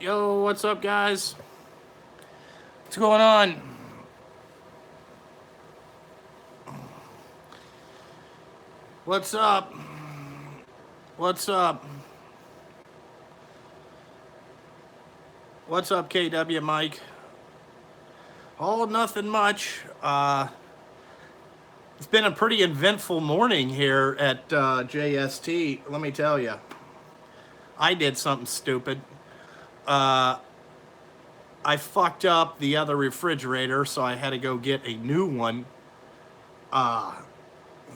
Yo, what's up, guys? What's going on? What's up? What's up? What's up, KW Mike? Oh, nothing much. It's been a pretty eventful morning here at JST. Let me tell you, I did something stupid. Uh, I fucked up the other refrigerator, so I had to go get a new one.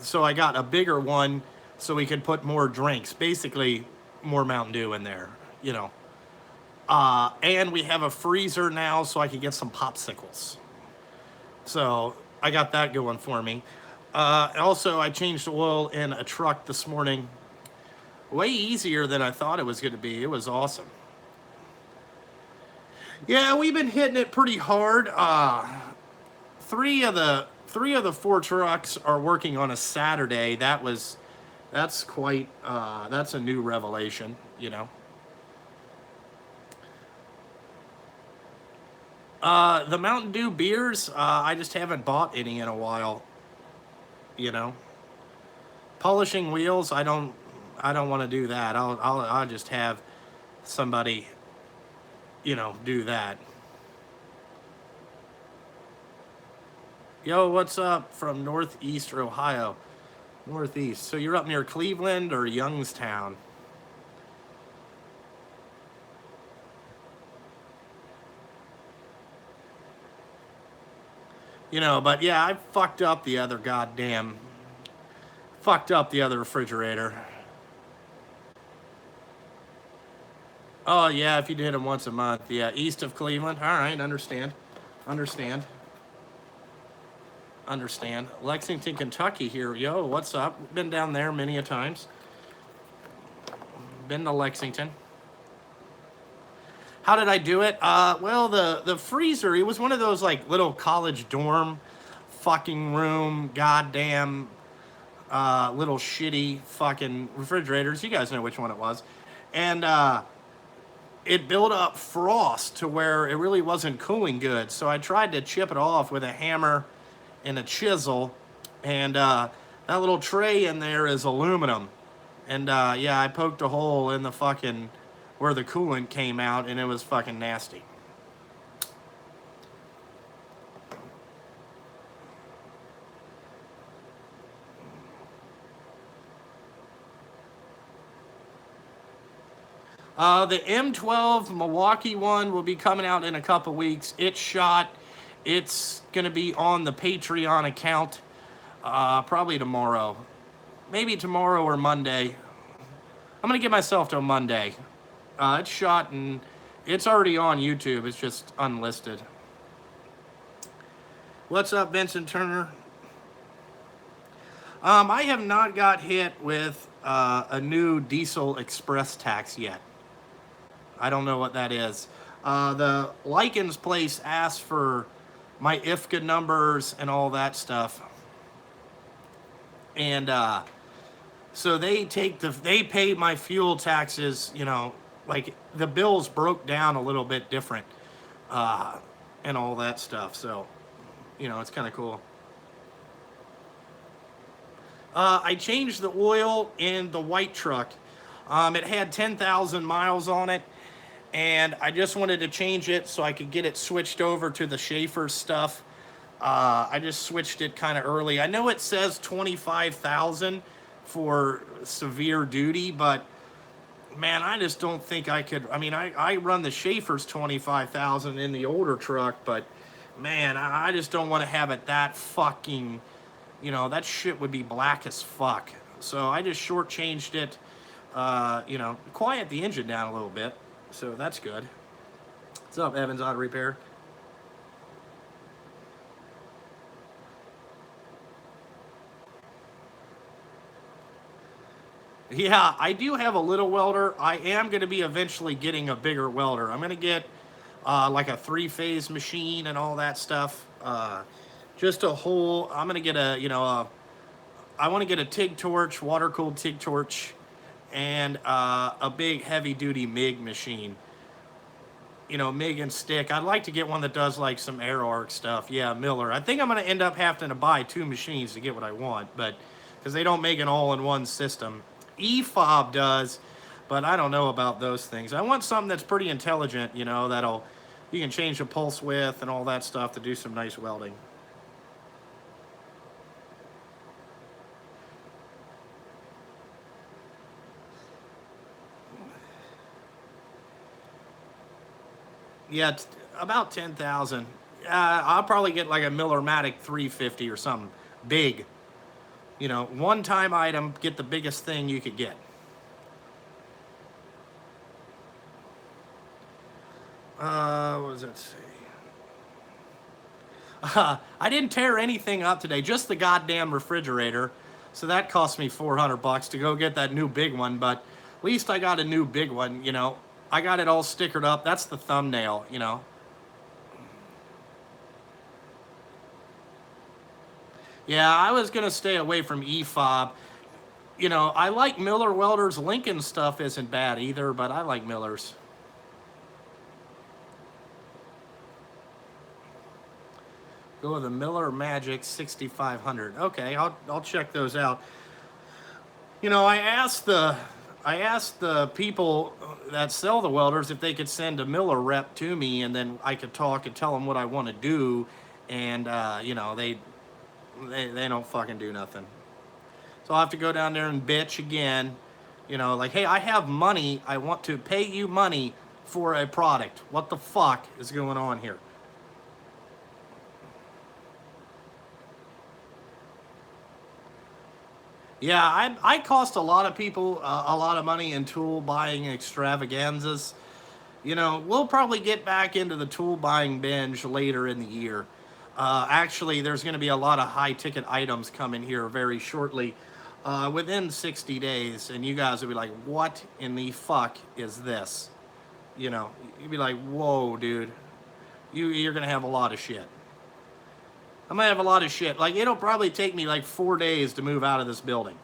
So I got a bigger one so we could put more drinks, basically more Mountain Dew in there, you know. And we have a freezer now so I can get some popsicles. So I got that going for me. Also, I changed oil in a truck this morning. Way easier than I thought it was going to be. It was awesome. Yeah, we've been hitting it pretty hard. Three of the four trucks are working on a Saturday. That's a new revelation, you know. The Mountain Dew beers, I just haven't bought any in a while, you know. Polishing wheels, I don't want to do that. I'll just have somebody, do that. Yo, what's up from Northeast Ohio? Northeast. So you're up near Cleveland or Youngstown? But yeah, I fucked up the other refrigerator. Oh yeah, if you did them once a month, yeah, east of Cleveland. All right, understand, understand. Lexington, Kentucky here. Yo, what's up? Been down there many a times. Been to Lexington. How did I do it? Well, the freezer. It was one of those like little college dorm, fucking room, goddamn, little shitty fucking refrigerators. You guys know which one it was, and it built up frost to where it really wasn't cooling good. So I tried to chip it off with a hammer and a chisel, and that little tray in there is aluminum. And yeah, I poked a hole in the fucking where the coolant came out, and it was fucking nasty. The M12 Milwaukee one will be coming out in a couple weeks. It's shot. It's going to be on the Patreon account probably tomorrow. Maybe tomorrow or Monday. I'm going to give myself till Monday. It's shot and it's already on YouTube. It's just unlisted. What's up, Vincent Turner? I have not got hit with a new diesel express tax yet. I don't know what that is. The Likens place asked for my IFCA numbers and all that stuff. And so they pay my fuel taxes, like the bills broke down a little bit different and all that stuff. So, it's kind of cool. I changed the oil in the white truck. It had 10,000 miles on it, and I just wanted to change it so I could get it switched over to the Schaefer stuff. I just switched it kind of early. I know it says 25,000 for severe duty, but man, I just don't think I could. I mean, I run the Schaefer's 25,000 in the older truck, but man, I just don't want to have it that fucking, that shit would be black as fuck. So I just shortchanged it, quiet the engine down a little bit. So that's good. What's up, Evans Auto Repair? Yeah, I do have a little welder. I am going to be eventually getting a bigger welder. I'm going to get like a three-phase machine and all that stuff. Just a whole. I'm going to get I want to get a TIG torch, water-cooled TIG torch, and a big heavy-duty MIG machine. you know, MIG and stick. I'd like to get one that does like some air arc stuff. Yeah, Miller. I think I'm going to end up having to buy 2 machines to get what I want, but because they don't make an all-in-one system. EFOB does, but I don't know about those things. I want something that's pretty intelligent, you know, that'll you can change the pulse width and all that stuff to do some nice welding. Yeah, about 10,000. I'll probably get like a Millermatic 350 or something big. You know, one-time item, get the biggest thing you could get. What does it say? I didn't tear anything up today, just the goddamn refrigerator. So that cost me 400 bucks to go get that new big one, but at least I got a new big one, you know. I got it all stickered up. That's the thumbnail, you know. Yeah, I was going to stay away from EFOB. You know, I like Miller Welders. Lincoln stuff isn't bad either, but I like Miller's. Go with the Miller Magic 6500. Okay, I'll check those out. You know, I asked the people that sell the welders if they could send a Miller rep to me, and then I could talk and tell them what I want to do, and you know, they don't fucking do nothing. So I'll have to go down there and bitch again. You know, like, hey, I have money. I want to pay you money for a product. What the fuck is going on here? Yeah, I cost a lot of people a lot of money in tool buying extravaganzas. You know, we'll probably get back into the tool buying binge later in the year. Actually, there's going to be a lot of high ticket items coming here very shortly, within 60 days, and you guys will be like, "What in the fuck is this?" You know, you'd be like, "Whoa, dude, you're going to have a lot of shit." I'm gonna have a lot of shit. Like, it'll probably take me like 4 days to move out of this building.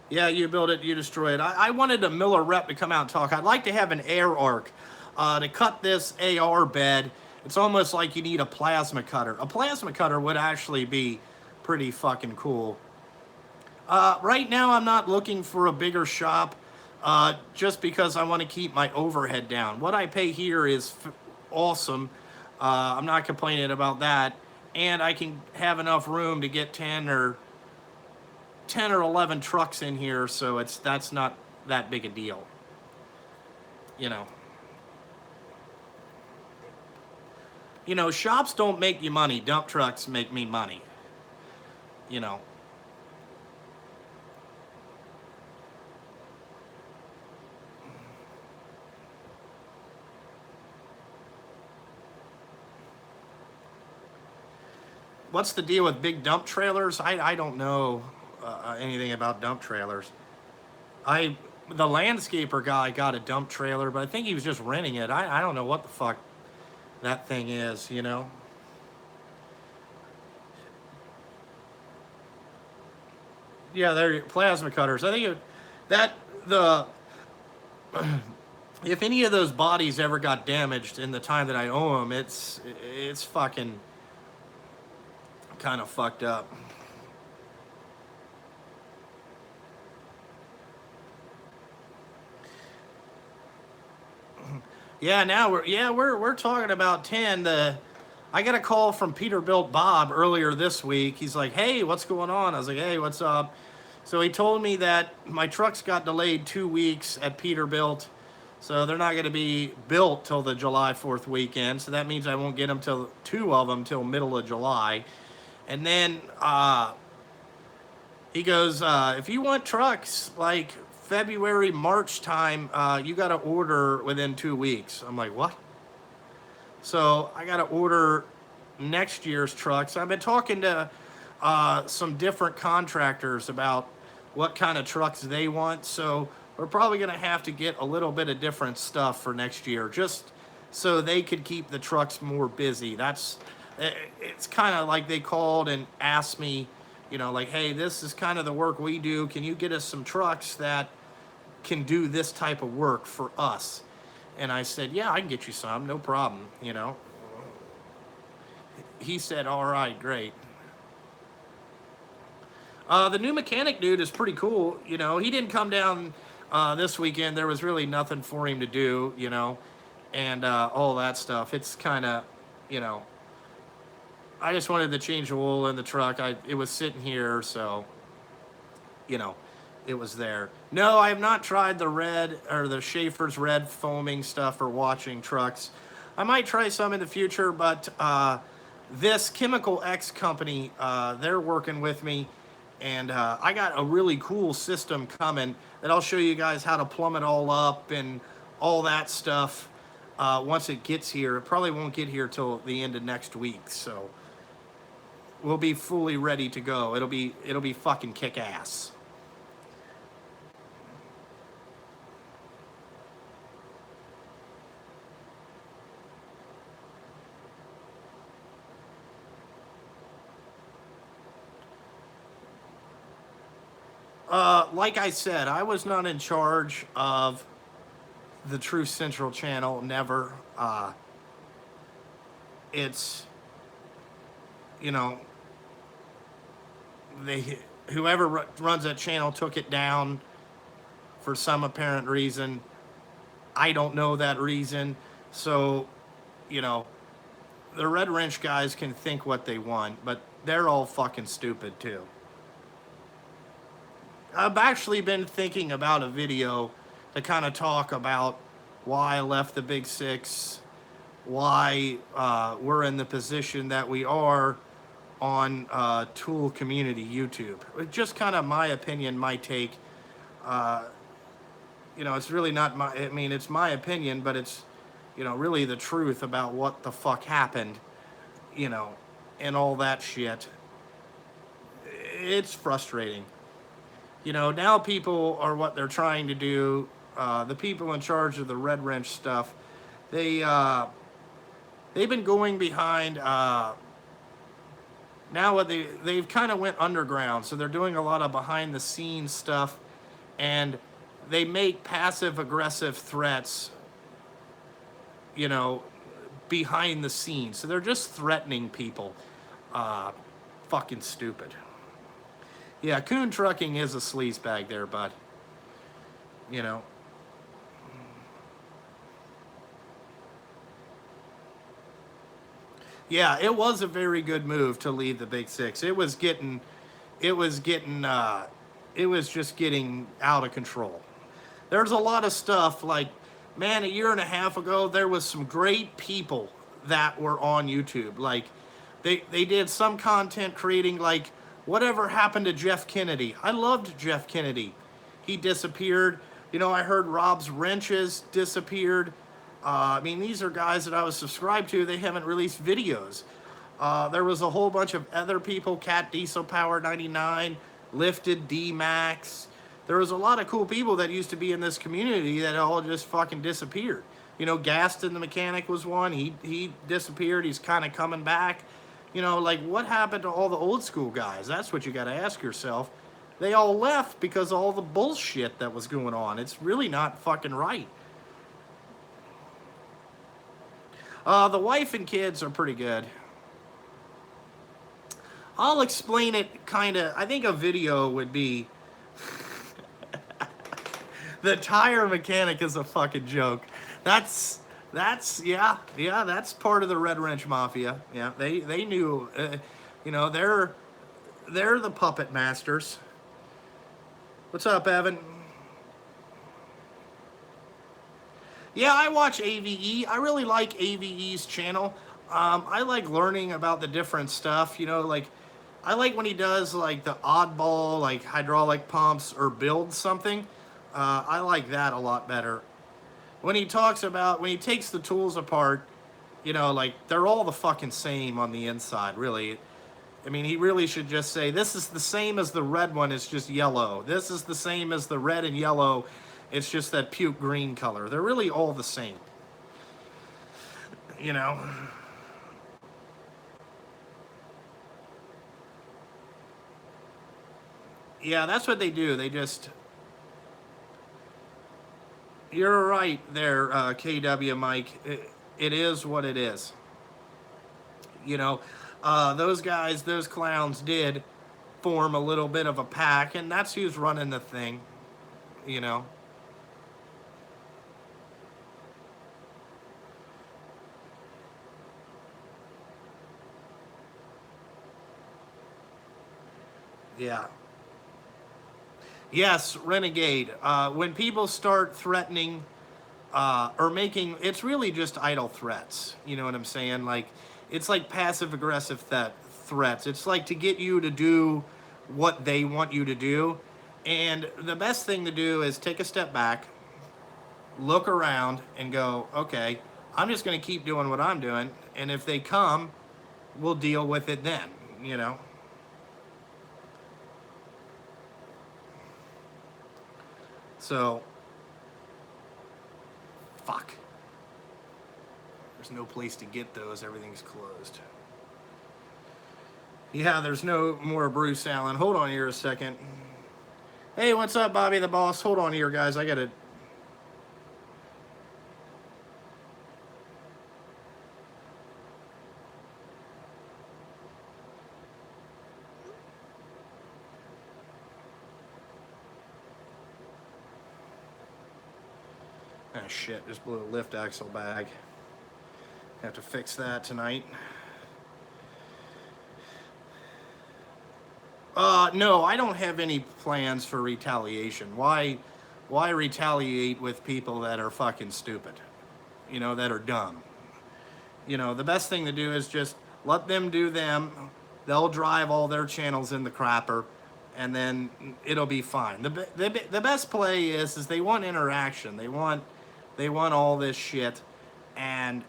Yeah, you build it, you destroy it. I wanted a Miller rep to come out and talk. I'd like to have an air arc to cut this AR bed. It's almost like you need a plasma cutter. A plasma cutter would actually be pretty fucking cool. Right now, I'm not looking for a bigger shop just because I want to keep my overhead down. What I pay here is awesome. I'm not complaining about that. And I can have enough room to get 10 or 11 trucks in here, so that's not that big a deal. You know. You know, shops don't make you money. Dump trucks make me money. You know. What's the deal with big dump trailers? I don't know anything about dump trailers. I the landscaper guy got a dump trailer, but I think he was just renting it. I don't know what the fuck that thing is, you know. Yeah, they're plasma cutters. I think that the if any of those bodies ever got damaged in the time that I owe them, it's fucking kind of fucked up. Yeah, now we're talking about 10. I got a call from Peterbilt Bob earlier this week. He's like, "Hey, what's going on?" I was like, "Hey, what's up?" So he told me that my trucks got delayed 2 weeks at Peterbilt, so they're not going to be built till the July 4th weekend. So that means I won't get them till two of them till middle of July. And then he goes, if you want trucks like February, March time, you got to order within 2 weeks. I'm like, what? So I got to order next year's trucks. I've been talking to some different contractors about what kind of trucks they want. So we're probably going to have to get a little bit of different stuff for next year, just so they could keep the trucks more busy. It's kind of like they called and asked me, you know, like, hey, this is kind of the work we do. Can you get us some trucks that can do this type of work for us? And I said, yeah, I can get you some, no problem, you know. He said, all right, great. The new mechanic dude is pretty cool, you know. He didn't come down this weekend. There was really nothing for him to do, you know, and all that stuff. It's kind of, you know, I just wanted to change the oil in the truck. It was sitting here, so, you know, it was there. No, I have not tried the red or the Schaefer's red foaming stuff for washing trucks. I might try some in the future, but this Chemical X company, they're working with me, and I got a really cool system coming that I'll show you guys how to plumb it all up and all that stuff once it gets here. It probably won't get here till the end of next week, so we'll be fully ready to go. It'll be fucking kick-ass. Like I said, I was not in charge of the Truth Central channel, never. It's, you know, whoever runs that channel took it down for some apparent reason. I don't know that reason. So, you know, the Red Wrench guys can think what they want, but they're all fucking stupid too. I've actually been thinking about a video to kind of talk about why I left the Big Six, why we're in the position that we are on Tool Community YouTube. Just kind of my opinion, my take. You know, it's really not my, I mean, it's my opinion, but it's, you know, really the truth about what the fuck happened, you know, and all that shit. It's frustrating. You know, now people are what they're trying to do. The people in charge of the Red Wrench stuff, they've been going behind. Now what they've kind of went underground, so they're doing a lot of behind the scenes stuff, and they make passive aggressive threats, you know, behind the scenes. So they're just threatening people. Fucking stupid. Yeah, Coon Trucking is a sleaze bag there, bud. You know. Yeah, it was a very good move to leave the Big Six. It was just getting out of control. There's a lot of stuff like, man, a year and a half ago, there was some great people that were on YouTube. Like, they did some content creating, like, whatever happened to Jeff Kennedy? I loved Jeff Kennedy. He disappeared. You know, I heard Rob's Wrenches disappeared. I mean, these are guys that I was subscribed to. They haven't released videos. There was a whole bunch of other people, Cat Diesel Power 99, Lifted D-Max. There was a lot of cool people that used to be in this community that all just fucking disappeared. You know, Gaston the Mechanic was one. He disappeared. He's kind of coming back. You know, like, what happened to all the old school guys? That's what you got to ask yourself. They all left because of all the bullshit that was going on. It's really not fucking right. The wife and kids are pretty good. I'll explain it kind of. I think a video would be... The tire mechanic is a fucking joke. That's part of the Red Wrench Mafia. Yeah, they knew, you know, they're the puppet masters. What's up, Evan? Yeah, I watch AVE. I really like AVE's channel. I like learning about the different stuff, you know, like, I like when he does, like, the oddball, like, hydraulic pumps or builds something. I like that a lot better. When he takes the tools apart, you know, like, they're all the fucking same on the inside, really. I mean, he really should just say, this is the same as the red one, it's just yellow. This is the same as the red and yellow, It's just that puke green color. They're really all the same. You know? Yeah, that's what they do. They just. You're right there, KW Mike. It is what it is. You know, those guys, those clowns did form a little bit of a pack, and that's who's running the thing. You know. Yeah. Yes, Renegade. When people start threatening or making, it's really just idle threats. You know what I'm saying? Like, it's like passive aggressive threats. It's like to get you to do what they want you to do. And the best thing to do is take a step back, look around, and go, okay, I'm just going to keep doing what I'm doing. And if they come, we'll deal with it then, you know? So, fuck. There's no place to get those. Everything's closed. Yeah, there's no more Bruce Allen. Hold on here a second. Hey, what's up, Bobby the Boss? Hold on here, guys. I gotta. Ah, shit. Just blew a lift axle bag. Have to fix that tonight. No, I don't have any plans for retaliation. Why retaliate with people that are fucking stupid? You know, that are dumb. You know, the best thing to do is just let them do them. They'll drive all their channels in the crapper, and then it'll be fine. The best play is they want interaction. They want all this shit, and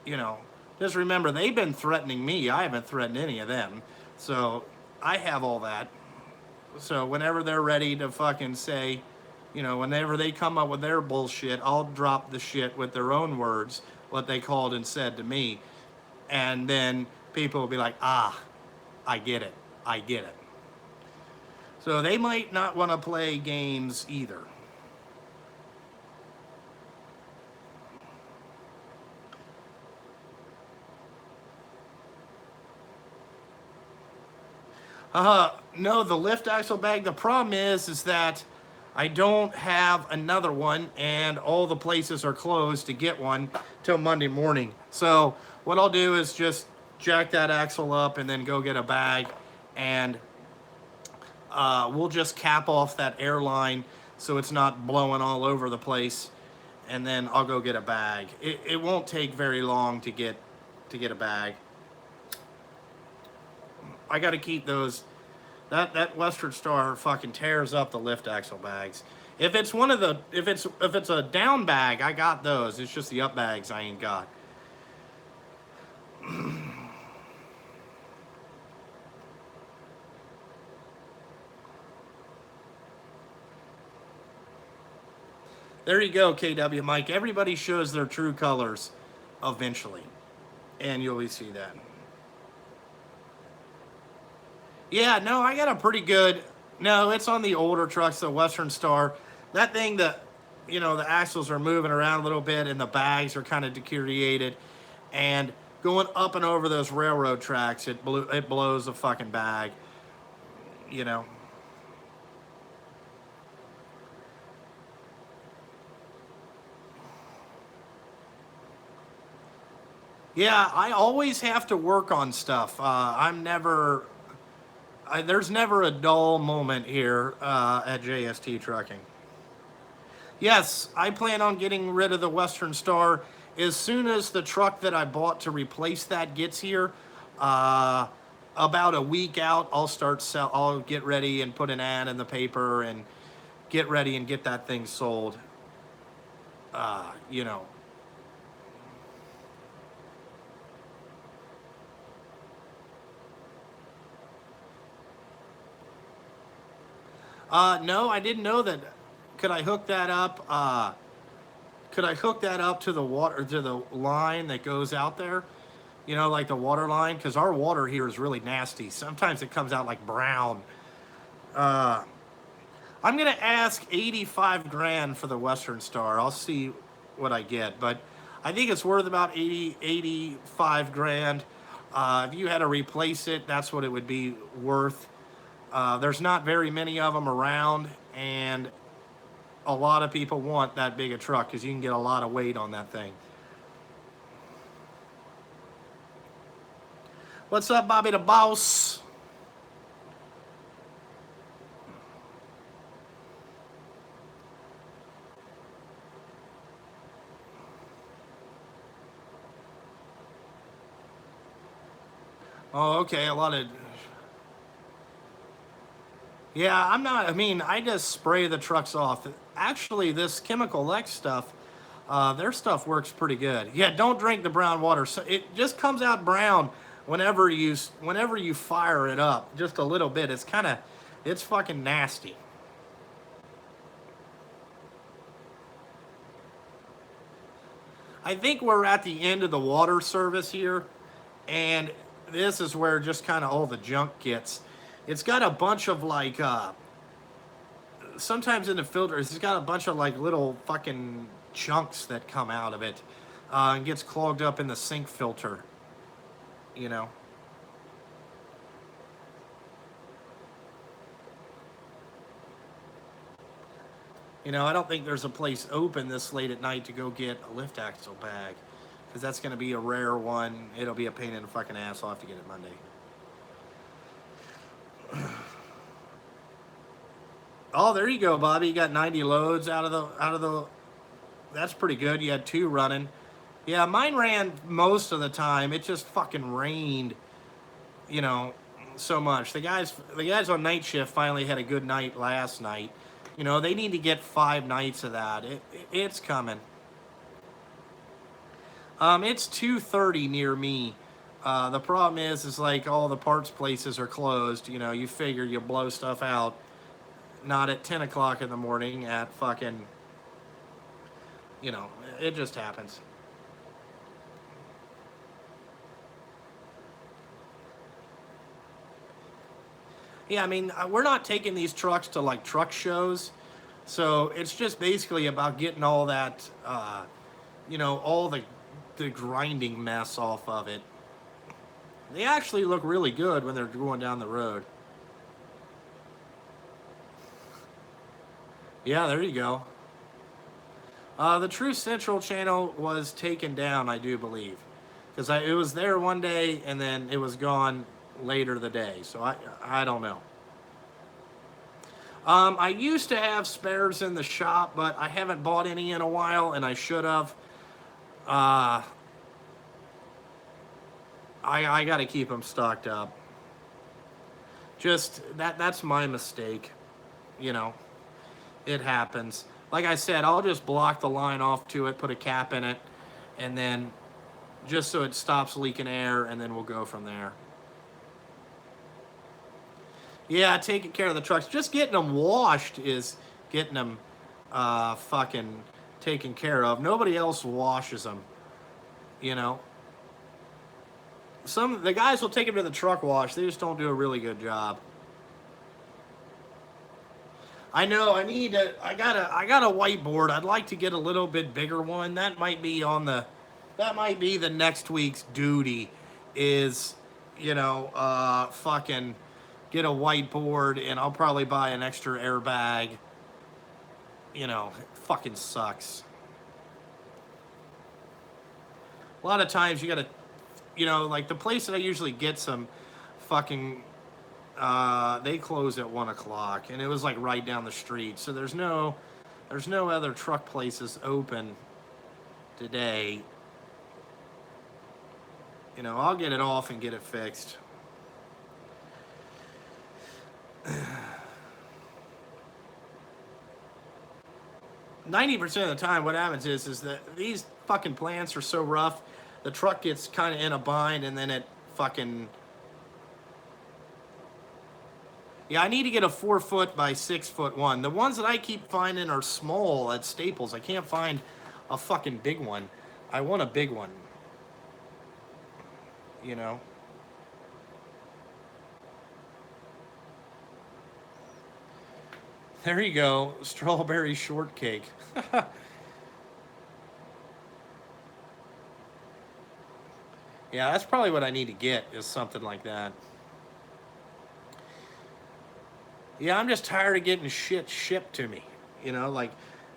you know, just remember they've been threatening me. I haven't threatened any of them, so I have all that. So whenever they're ready to fucking say, you know, whenever they come up with their bullshit, I'll drop the shit with their own words, what they called and said to me. And then people will be like, ah, I get it. I get it. So they might not want to play games either. No, the lift axle bag. The problem is that I don't have another one, and all the places are closed to get one till Monday morning. So what I'll do is just jack that axle up and then go get a bag, and we'll just cap off that airline so it's not blowing all over the place, and then I'll go get a bag. It won't take very long to get a bag. I got to keep those. That Western Star fucking tears up the lift axle bags. If it's one of the if it's a down bag, I got those. It's just the up bags I ain't got. There you go, KW Mike. Everybody shows their true colors eventually, and you'll see that. Yeah, no, I got a pretty good. No, it's on the older trucks, the Western Star. That thing, the axles are moving around a little bit, and the bags are kind of deteriorated, and going up and over those railroad tracks, it blows a fucking bag. You know. Yeah, I always have to work on stuff. There's never a dull moment here at JST Trucking. Yes, I plan on getting rid of the Western Star as soon as the truck that I bought to replace that gets here. Uh, about a week out, I'll get ready and put an ad in the paper and get ready and get that thing sold. You know. No, I didn't know that. could I hook that up? Could I hook that up to the water, to the line that goes out there? You know, like the water line, because our water here is really nasty. Sometimes it comes out like brown. Uh, I'm gonna ask 85 grand for the Western Star. I'll see what I get, but I think it's worth about 85 grand. If you had to replace it, that's what it would be worth. There's not very many of them around, and a lot of people want that big a truck because you can get a lot of weight on that thing. What's up, Bobby the Boss? Oh, okay, a lot of... Yeah, I'm not... I mean, I just spray the trucks off. Actually, this Chemical X stuff, their stuff works pretty good. Yeah, don't drink the brown water. So it just comes out brown whenever you fire it up, just a little bit. It's kind of... It's fucking nasty. I think we're at the end of the water service here, and this is where just kind of all the junk gets. It's got a bunch of like, sometimes in the filters, it's got a bunch of like little fucking chunks that come out of it, and gets clogged up in the sink filter, you know. You know, I don't think there's a place open this late at night to go get a lift axle bag, because that's going to be a rare one. It'll be a pain in the fucking ass. I'll have to get it Monday. Oh, there you go, Bobby. You got 90 loads out of the. That's pretty good. You had 2 running. Yeah, mine ran most of the time. It just fucking rained, you know, so much. The guys on night shift finally had a good night last night. You know, they need to get 5 nights of that. It's coming. It's 2:30 near me. The problem is like all the parts places are closed. You know, you figure you blow stuff out, not at 10 o'clock in the morning, at fucking, you know, it just happens. Yeah, I mean, we're not taking these trucks to like truck shows. So it's just basically about getting all that, you know, all the grinding mess off of it. They actually look really good when they're going down the road. Yeah, there you go. The True Central channel was taken down, I do believe. Because it was there one day and then it was gone later the day. So I don't know. I used to have spares in the shop, but I haven't bought any in a while, and I should have. Uh, I got to keep them stocked up. Just that's my mistake. You know, it happens. Like I said, I'll just block the line off to it, put a cap in it, and then just so it stops leaking air, and then we'll go from there. Yeah, taking care of the trucks. Just getting them washed is getting them fucking taken care of. Nobody else washes them, you know. The guys will take them to the truck wash. They just don't do a really good job. I know. I got a whiteboard. I'd like to get a little bit bigger one. That might be the next week's duty. Is, you know, fucking get a whiteboard, and I'll probably buy an extra airbag. You know, it fucking sucks. A lot of times you gotta, you know, like the place that I usually get some fucking, they close at 1 o'clock, and it was like right down the street. So there's no other truck places open today. You know, I'll get it off and get it fixed. 90% of the time, what happens is that these fucking plants are so rough, the truck gets kind of in a bind, and then it fucking, Yeah, I need to get a 4-foot by 6-foot one. The ones that I keep finding are small at Staples. I can't find a fucking big one. I want a big one. You know? There you go. Strawberry shortcake. Yeah, that's probably what I need to get, is something like that. Yeah, I'm just tired of getting shit shipped to me. You know, like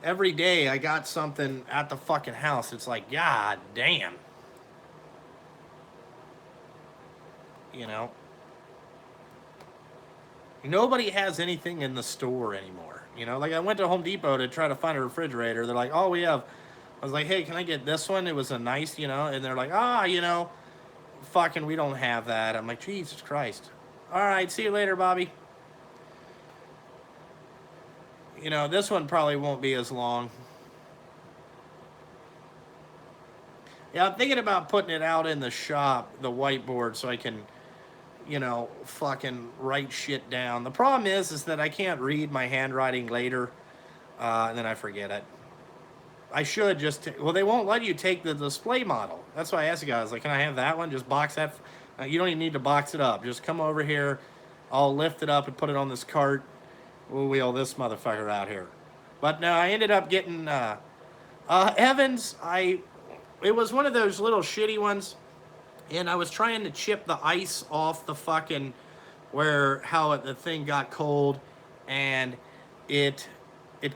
every day I got something at the fucking house. It's like, God damn. You know? Nobody has anything in the store anymore. You know, like I went to Home Depot to try to find a refrigerator. They're like, oh, we have. I was like, hey, can I get this one? It was a nice, you know, and they're like, you know, fucking, we don't have that. I'm like, Jesus Christ. All right, see you later, Bobby. You know, this one probably won't be as long. Yeah, I'm thinking about putting it out in the shop, the whiteboard, so I can, you know, fucking write shit down. The problem is that I can't read my handwriting later, and then I forget it. I should just, well, they won't let you take the display model. That's why I asked the guys, like, can I have that one? Just box that. You don't even need to box it up. Just come over here. I'll lift it up and put it on this cart. We'll wheel this motherfucker out here. But no, I ended up getting, Evans, it was one of those little shitty ones, and I was trying to chip the ice off the fucking, the thing got cold, and it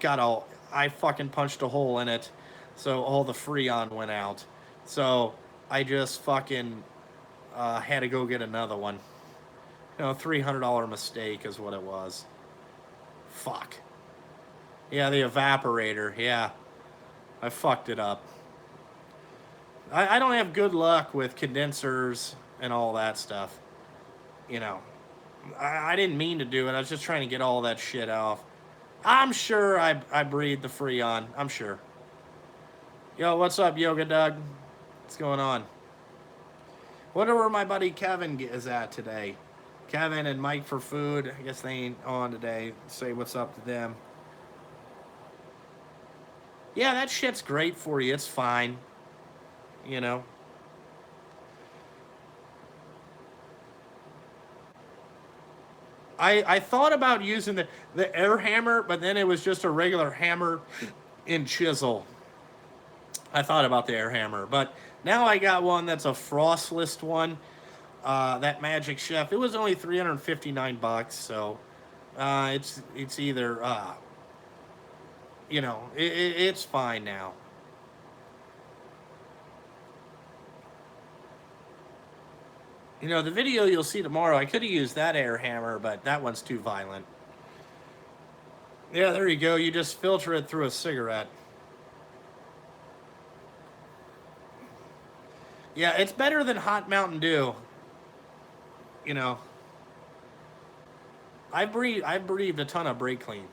got all, I fucking punched a hole in it, so all the Freon went out. So I just fucking had to go get another one. You know, $300 mistake is what it was. Fuck. Yeah, the evaporator. Yeah, I fucked it up. I don't have good luck with condensers and all that stuff. You know, I didn't mean to do it. I was just trying to get all that shit off. I'm sure I breathed the Freon. I'm sure. Yo, what's up, Yoga Doug? What's going on? Wonder where my buddy Kevin is at today. Kevin and Mike for Food. I guess they ain't on today. Say what's up to them. Yeah, that shit's great for you. It's fine. You know. I thought about using the air hammer, but then it was just a regular hammer and chisel. I thought about the air hammer, but now I got one that's a frostless one. That Magic Chef. It was only $359, so it's either you know, it's fine now. You know, the video you'll see tomorrow, I could have used that air hammer, but that one's too violent. Yeah, there you go. You just filter it through a cigarette. Yeah, it's better than hot Mountain Dew. You know, I breathed a ton of brake clean.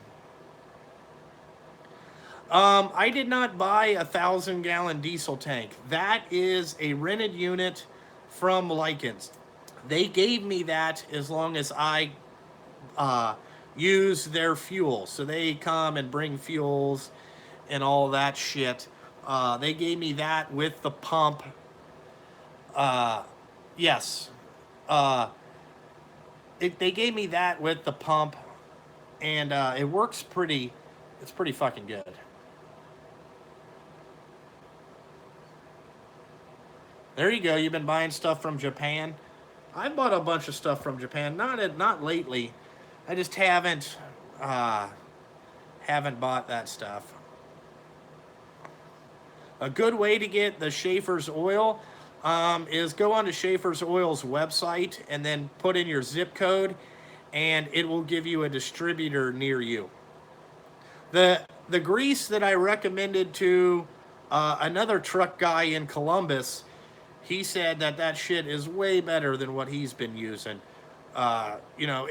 I did not buy a 1,000-gallon diesel tank. That is a rented unit from Lycans. They gave me that as long as I uh, use their fuel. So they come and bring fuels and all that shit. They gave me that with the pump. Yes. Uh, they gave me that with the pump, and it works pretty. It's pretty fucking good. There you go. You've been buying stuff from Japan. I bought a bunch of stuff from Japan. Not lately. I just uh, haven't bought that stuff. A good way to get the Schaefer's oil is go onto Schaefer's Oil's website and then put in your zip code, and it will give you a distributor near you. The grease that I recommended to another truck guy in Columbus, he said that shit is way better than what he's been using. You know,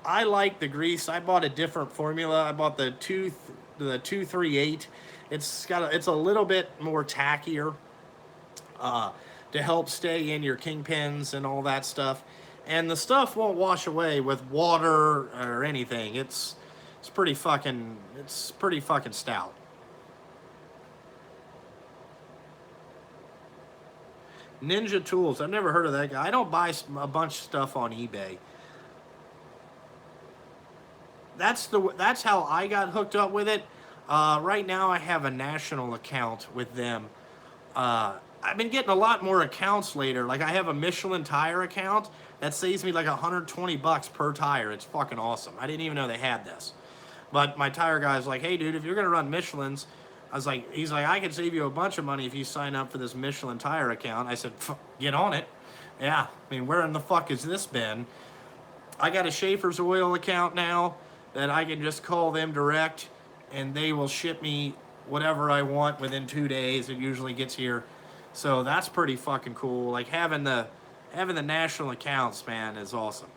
I like the grease. I bought a different formula. I bought the 238. It's a little bit more tackier to help stay in your kingpins and all that stuff. and the stuff won't wash away with water or anything. It's pretty fucking stout. Ninja Tools. I've never heard of that guy. I don't buy a bunch of stuff on eBay. That's how I got hooked up with it. Right now, I have a national account with them. I've been getting a lot more accounts later. Like I have a Michelin tire account that saves me like $120 per tire. It's fucking awesome. I didn't even know they had this. But my tire guy's like, hey dude, if you're gonna run Michelin's, he's like, I can save you a bunch of money if you sign up for this Michelin tire account. I said, get on it. Yeah, I mean, where in the fuck has this been? I got a Schaefer's oil account now that I can just call them direct and they will ship me whatever I want within 2 days. It usually gets here. So that's pretty fucking cool. Like having the national accounts, man, is awesome.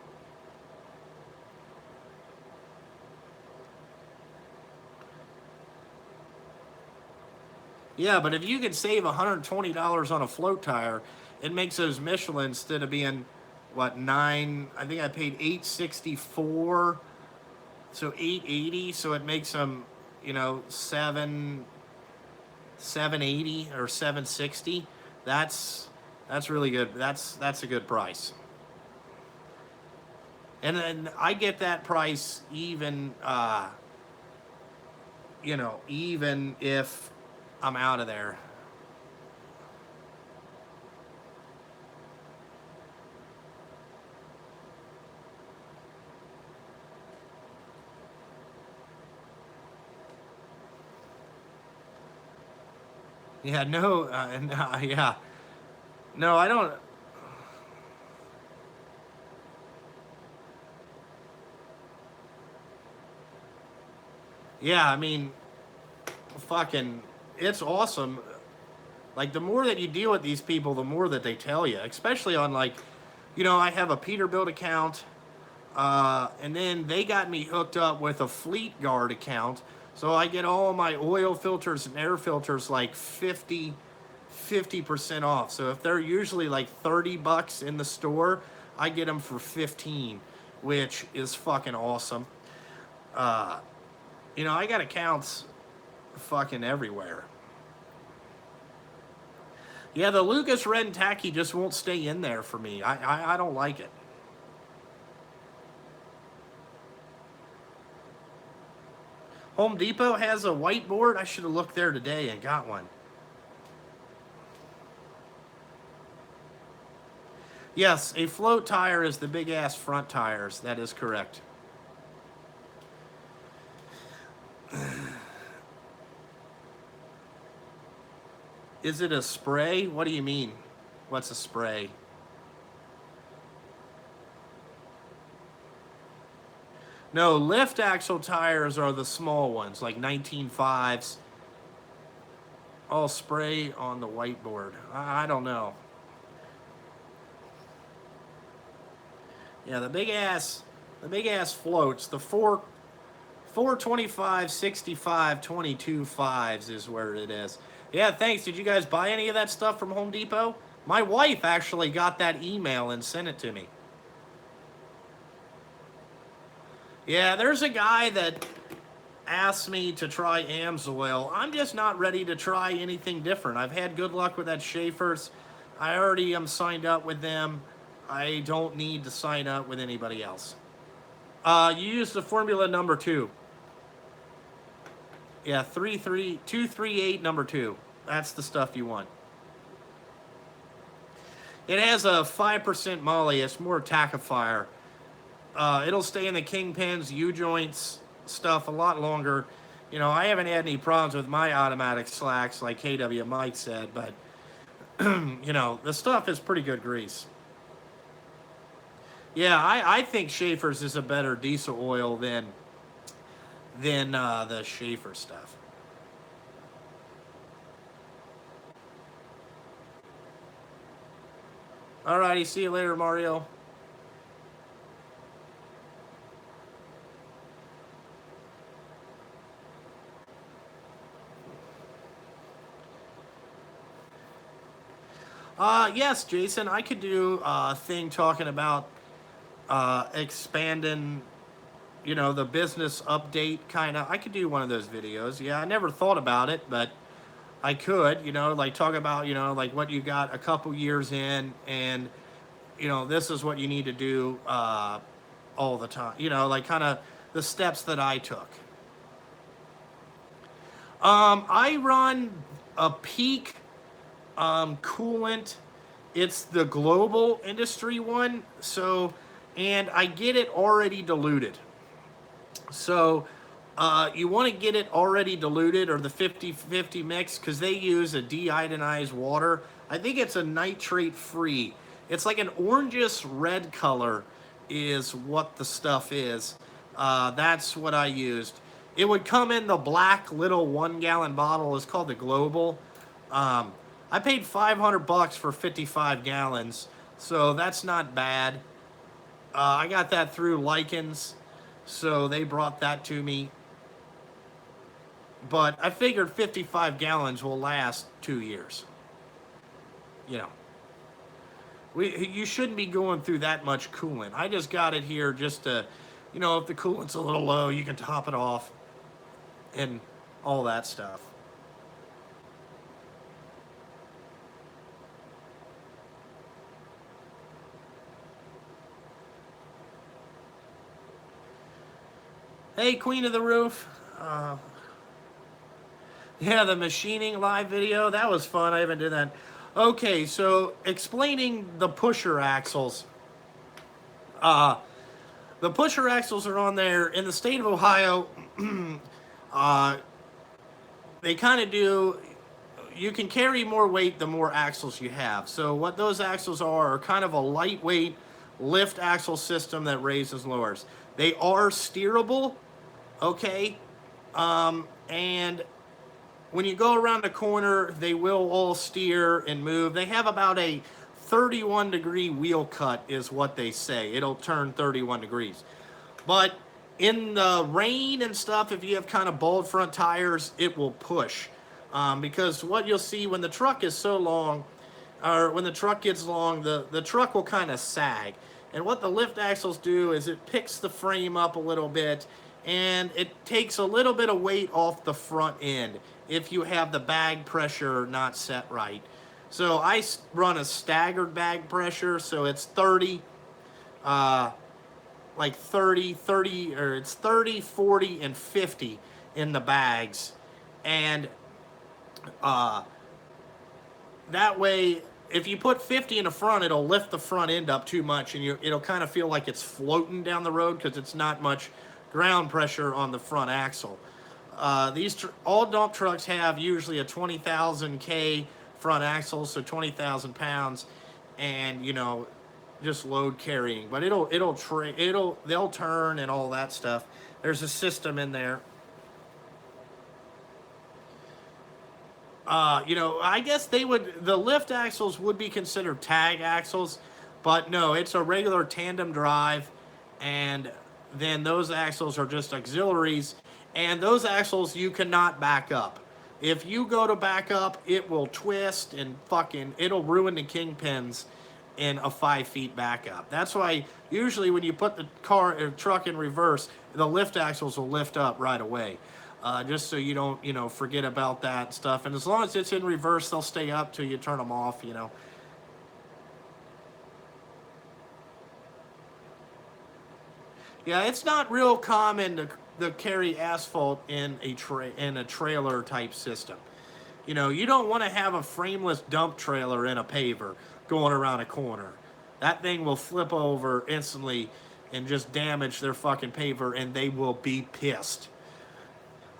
Yeah, but if you could save $120 on a float tire, it makes those Michelin instead of being what nine. I think I paid 864, so 880. So it makes them, seven eighty or 760. That's really good. That's a good price. And then I get that price even even if I'm out of there. Yeah, no, no, yeah. No, I don't. Yeah, I mean, fucking, it's awesome. Like, the more that you deal with these people, the more that they tell you, especially on, like, I have a Peterbilt account, and then they got me hooked up with a Fleet Guard account. So I get all my oil filters and air filters like 50% off. So if they're usually like $30 in the store, I get them for 15, which is fucking awesome. Uh, I got accounts fucking everywhere. Yeah, the Lucas Red and Tacky just won't stay in there for me. I don't like it. Home Depot has a whiteboard. I should have looked there today and got one. Yes, a float tire is the big ass front tires. That is correct. Is it a spray? What do you mean? What's a spray? No, lift axle tires are the small ones, like 19.5s. All spray on the whiteboard. I don't know. Yeah, the big ass floats. The 425, 65, 22 fives is where it is. Yeah, thanks. Did you guys buy any of that stuff from Home Depot? My wife actually got that email and sent it to me. Yeah, there's a guy that asked me to try Amsoil. I'm just not ready to try anything different. I've had good luck with that Schaefer's. I already am signed up with them. I don't need to sign up with anybody else. You use the formula number 2. Yeah, 238 number 2. That's the stuff you want. It has a 5% moly. It's more tackifier. It'll stay in the kingpins, U-joints, stuff a lot longer. I haven't had any problems with my automatic slacks like KW Mike said, but, the stuff is pretty good grease. Yeah, I think Schaefer's is a better diesel oil than the Schaefer stuff. Alrighty, see you later, Mario. Yes, Jason, I could do a thing talking about expanding, the business update kind of. I could do one of those videos. Yeah, I never thought about it, but I could, like talk about, like what you got a couple years in, and this is what you need to do all the time. Like kind of the steps that I took. I run a Peak coolant. It's the global industry one. So, and I get it already diluted. So, you want to get it already diluted, or the 50-50 mix, because they use a de-iodinized water. I think it's a nitrate free. It's like an orangish red color is what the stuff is. That's what I used. It would come in the black little 1 gallon bottle. It's called the Global. I paid $500 for 55 gallons, so that's not bad. I got that through Lycans, so they brought that to me. But I figured 55 gallons will last 2 years. You know, you shouldn't be going through that much coolant. I just got it here just to, if the coolant's a little low, you can top it off and all that stuff. Hey, Queen of the Roof. Yeah, the machining live video. That was fun. I haven't done that. Okay, so explaining the pusher axles. The pusher axles are on there in the state of Ohio. They kind of do. You can carry more weight the more axles you have. So what those axles are kind of a lightweight lift axle system that raises and lowers. They are steerable, okay? And when you go around the corner, they will all steer and move. They have about a 31-degree wheel cut is what they say. It'll turn 31 degrees. But in the rain and stuff, if you have kind of bald front tires, it will push. Because what you'll see when the truck is so long, or when the truck gets long, the truck will kind of sag. And what the lift axles do is it picks the frame up a little bit, and it takes a little bit of weight off the front end if you have the bag pressure not set right. So I run a staggered bag pressure, so it's 30, like 30, or it's 30, 40, and 50 in the bags. And that way, if you put 50 in the front, it'll lift the front end up too much, and it'll kind of feel like it's floating down the road because it's not much ground pressure on the front axle. These all dump trucks have usually a 20,000 K front axle, so 20,000 pounds, and just load carrying. But they'll turn and all that stuff. There's a system in there. I guess the lift axles would be considered tag axles, but no, it's a regular tandem drive, and then those axles are just auxiliaries, and those axles you cannot back up. If you go to back up, it will twist and it'll ruin the kingpins in a 5 feet backup. That's why usually when you put the truck in reverse, the lift axles will lift up right away. Just so you don't, forget about that stuff. And as long as it's in reverse, they'll stay up till you turn them off, Yeah, it's not real common to carry asphalt in a trailer type system. You don't want to have a frameless dump trailer in a paver going around a corner. That thing will flip over instantly and just damage their fucking paver, and they will be pissed.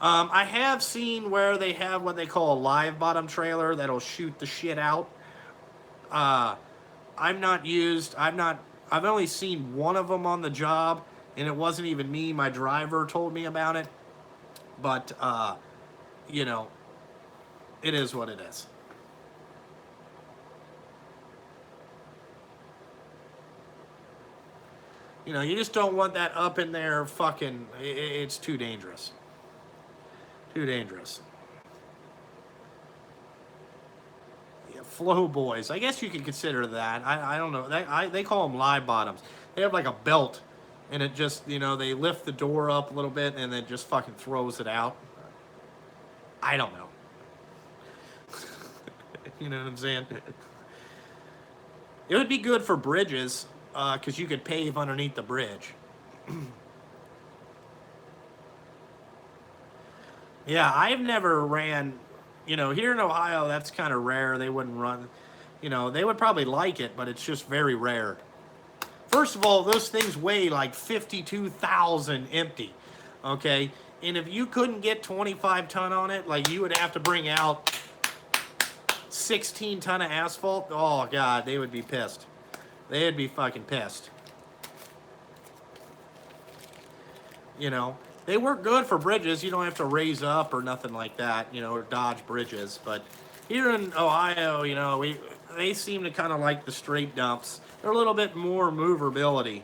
I have seen where they have what they call a live bottom trailer that'll shoot the shit out. I've only seen one of them on the job, and it wasn't even me. My driver told me about it. But, it is what it is. You just don't want that up in there it's too dangerous. Too dangerous. Yeah, flow boys. I guess you could consider that. I don't know. They call them live bottoms. They have like a belt, and it just, they lift the door up a little bit and then just fucking throws it out. I don't know. You know what I'm saying? It would be good for bridges, because you could pave underneath the bridge. Yeah, I've never ran, here in Ohio, that's kind of rare. They wouldn't run, they would probably like it, but it's just very rare. First of all, those things weigh like 52,000 empty, okay? And if you couldn't get 25 ton on it, like you would have to bring out 16 ton of asphalt. Oh, God, they would be pissed. They'd be fucking pissed. They work good for bridges. You don't have to raise up or nothing like that, or dodge bridges. But here in Ohio, they seem to kind of like the straight dumps. They're a little bit more moverability.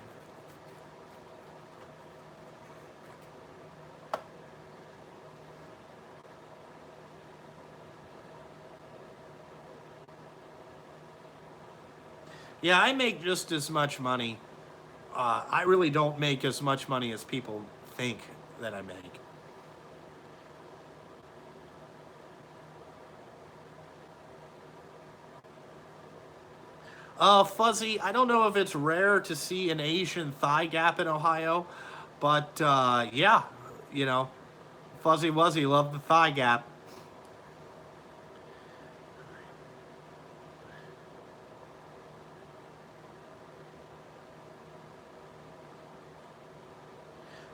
Yeah, I make just as much money. I really don't make as much money as people think that I make. Fuzzy, I don't know if it's rare to see an Asian thigh gap in Ohio, but yeah, Fuzzy Wuzzy loved the thigh gap.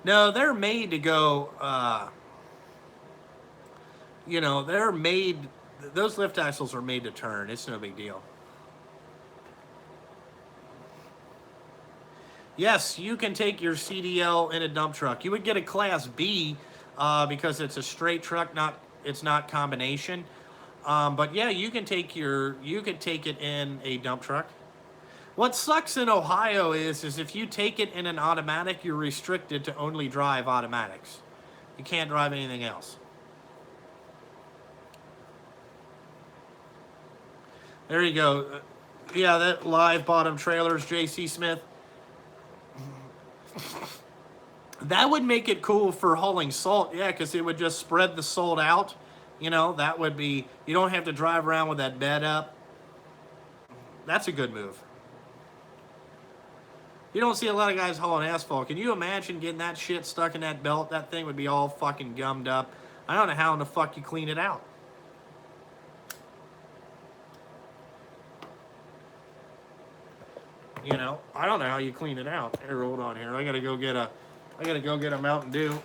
No, they're made to go, they're made, those lift axles are made to turn. It's no big deal. Yes, you can take your CDL in a dump truck. You would get a Class B because it's a straight truck, it's not combination. But yeah, you can take it in a dump truck. What sucks in Ohio is if you take it in an automatic, you're restricted to only drive automatics. You can't drive anything else. There you go. Yeah, that live bottom trailers, JC Smith. That would make it cool for hauling salt, yeah, because it would just spread the salt out. That would be, you don't have to drive around with that bed up. That's a good move. You don't see a lot of guys hauling asphalt. Can you imagine getting that shit stuck in that belt? That thing would be all fucking gummed up. I don't know how in the fuck you clean it out. I don't know how you clean it out. Here, hold on here. I gotta go get a Mountain Dew.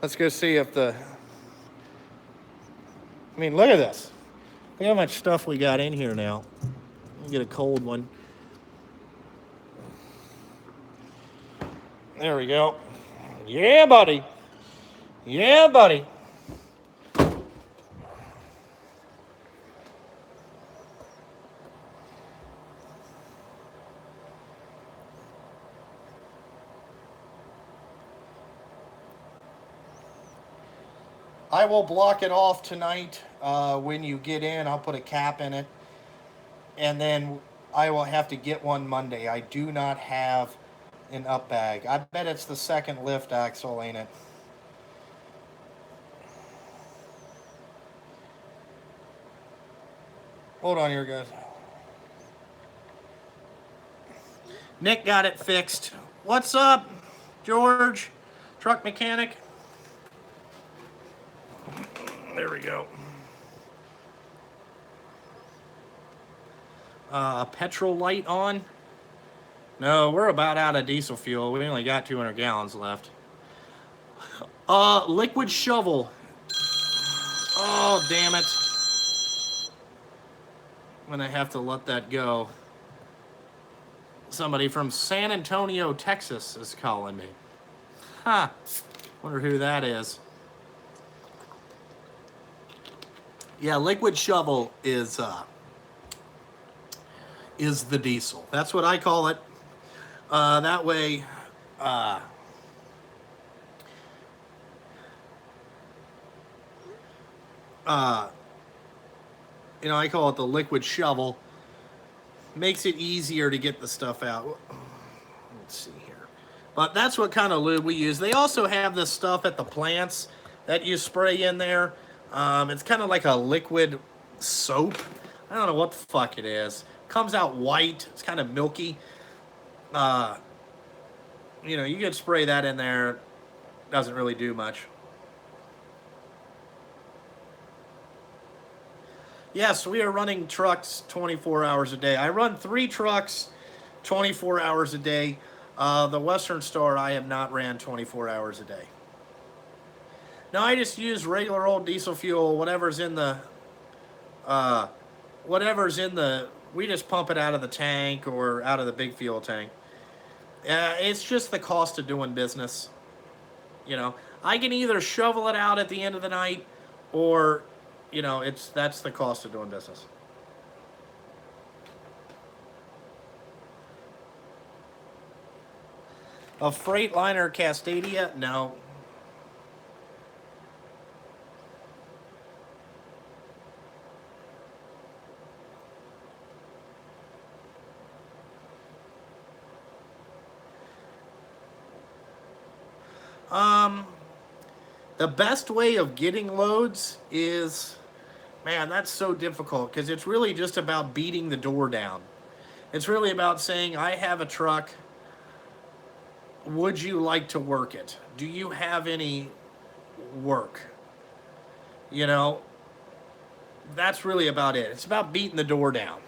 Let's go see if look at this. Look how much stuff we got in here now. Let me get a cold one. There we go. Yeah, buddy. Yeah, buddy. I will block it off tonight. When you get in, I'll put a cap in it. And then I will have to get one Monday. I do not have an up bag. I bet it's the second lift axle, ain't it? Hold on here, guys. Nick got it fixed. What's up, George? Truck mechanic? There we go. Petrol light on? No, we're about out of diesel fuel. We only got 200 gallons left. Liquid shovel. Oh, damn it. I'm gonna have to let that go. Somebody from San Antonio, Texas is calling me. Huh. Wonder who that is. Yeah, liquid shovel is the diesel. That's what I call it. That way, You know, I call it the liquid shovel. Makes it easier to get the stuff out. Let's see here. But that's what kind of lube we use. They also have this stuff at the plants that you spray in there. It's kind of like a liquid soap. I don't know what the fuck it is. Comes out white. It's kind of milky. Uh, you know, you could spray that in there. Doesn't really do much. Yes, we are running trucks 24 hours a day. I run 3 trucks 24 hours a day. The Western Star I have not ran 24 hours a day. Now I just use regular old diesel fuel, uh, whatever's in the. We just pump it out of the tank or out of the big fuel tank. It's just the cost of doing business. You know, I can either shovel it out at the end of the night, or, you know, that's the cost of doing business. A Freightliner Cascadia? No. Um, the best way of getting loads is, man, that's so difficult because it's really just about beating the door down. It's really about saying, I have a truck. Would you like to work it? Do you have any work? You know, that's really about it. It's about beating the door down.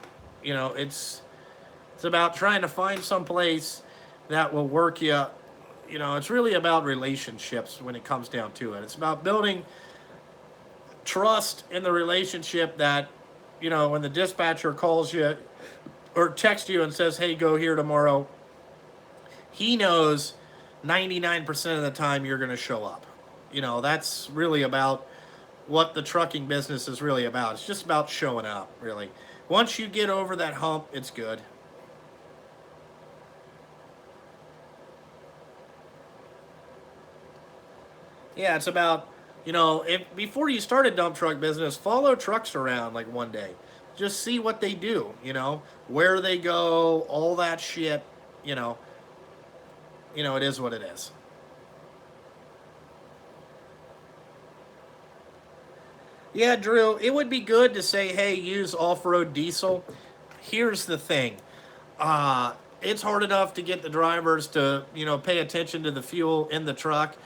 You know, it's about trying to find some place that will work you. You know, it's really about relationships when it comes down to it. It's about building trust in the relationship that, you know, when the dispatcher calls you or texts you and says, hey, go here tomorrow, he knows 99% of the time you're going to show up. You know, that's really about what the trucking business is really about. It's just about showing up, really. Once you get over that hump, it's good. Yeah, it's about, you know, if before you start a dump truck business, follow trucks around like one day. Just see what they do, you know, where they go, all that shit, you know. You know, it is what it is. Yeah, Drew, it would be good to say, hey, use off-road diesel. Here's the thing. It's hard enough to get the drivers to, you know, pay attention to the fuel in the truck.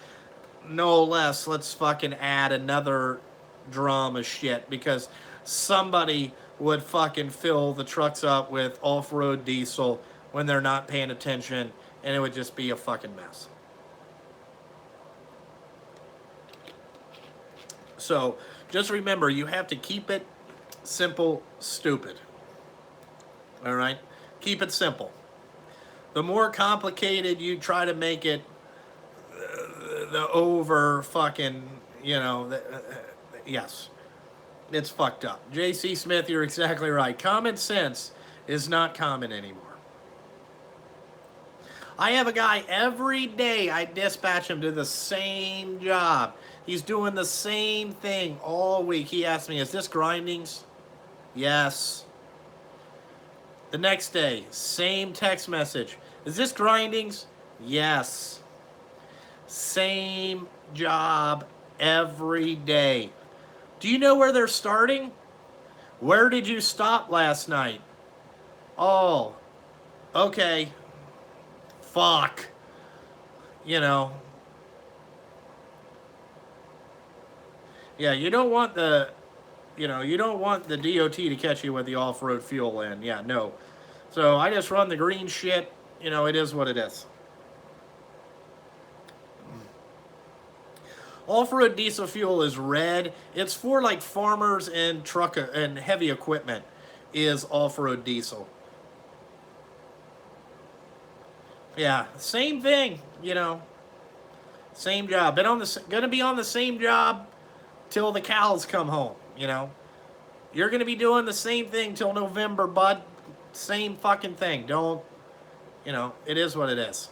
No less, let's fucking add another drum of shit because somebody would fucking fill the trucks up with off-road diesel when they're not paying attention, and it would just be a fucking mess. So just remember, you have to keep it simple, stupid. All right? Keep it simple. The more complicated you try to make it, the over fucking, you know, yes, it's fucked up. J.C. Smith, you're exactly right. Common sense is not common anymore. I have a guy every day, I dispatch him to the same job. He's doing the same thing all week. He asks me, is this grindings? Yes. The next day, same text message. Is this grindings? Yes. Same job every day. Do you know where they're starting? Where did you stop last night? Oh, okay. Fuck. You know. Yeah, you don't want the, you know, you don't want the DOT to catch you with the off-road fuel in. Yeah, no. So I just run the green shit. You know, it is what it is. Off-road diesel fuel is red. It's for like farmers and truck and heavy equipment. Is off-road diesel. Yeah, same thing. You know, same job. Gonna be on the same job till the cows come home. You know, you're gonna be doing the same thing till November, bud. Same fucking thing. Don't, you know, it is what it is.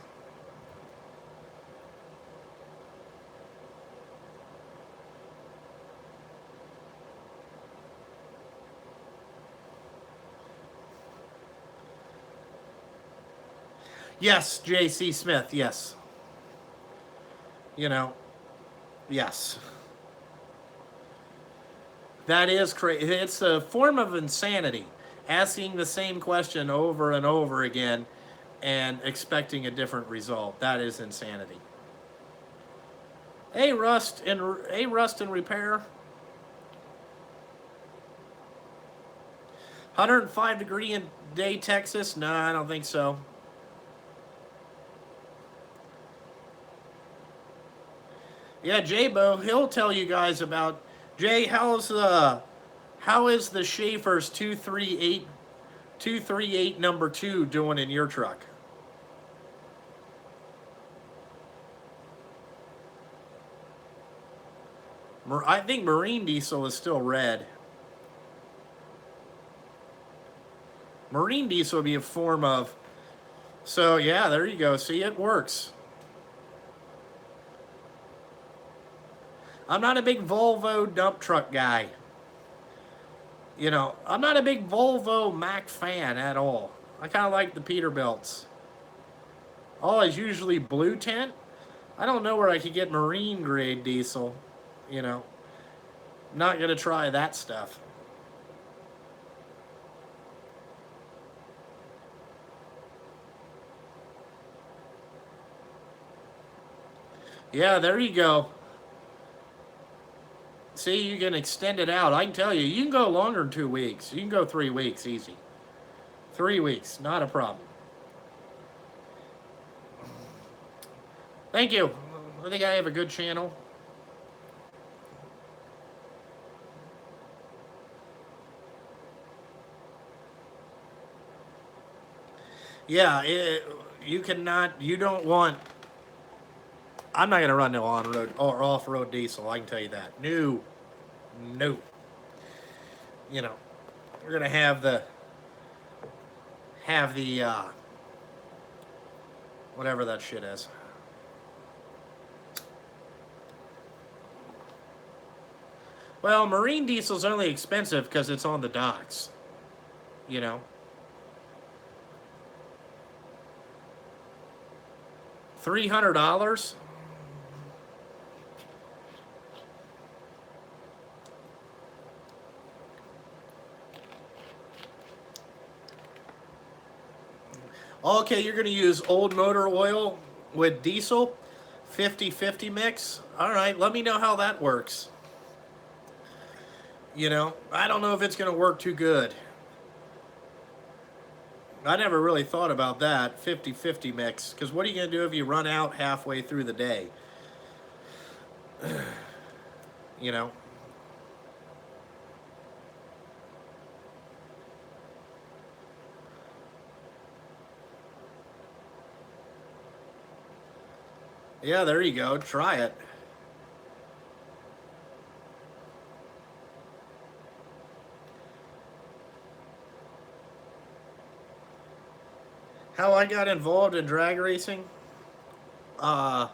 Yes, J.C. Smith, yes. You know, yes. That is crazy. It's a form of insanity. Asking the same question over and over again and expecting a different result. That is insanity. Hey, Rust and Repair. 105-degree in day Texas? No, I don't think so. Yeah, J-Bo, he'll tell you guys about. Jay, how is the Schaefer's 238 number 2 doing in your truck? I think Marine Diesel is still red. Marine Diesel would be a form of. So yeah, there you go. See, it works. I'm not a big Volvo dump truck guy. You know, I'm not a big Volvo Mac fan at all. I kind of like the Peterbilts. Oh, it's usually blue tint. I don't know where I could get marine grade diesel. You know, not gonna try that stuff. Yeah, there you go. See, you can extend it out. I can tell you, you can go longer than 2 weeks. You can go 3 weeks easy. 3 weeks, not a problem. Thank you. I think I have a good channel. Yeah, you don't want. I'm not going to run no on-road or off-road diesel, I can tell you that. No. No. You know, we're going to have the, whatever that shit is. Well, marine diesel's only expensive because it's on the docks. You know. $300? Okay, you're going to use old motor oil with diesel, 50-50 mix. All right, let me know how that works. You know, I don't know if it's going to work too good. I never really thought about that, 50-50 mix, because what are you going to do if you run out halfway through the day? You know? Yeah, there you go. Try it. How I got involved in drag racing? I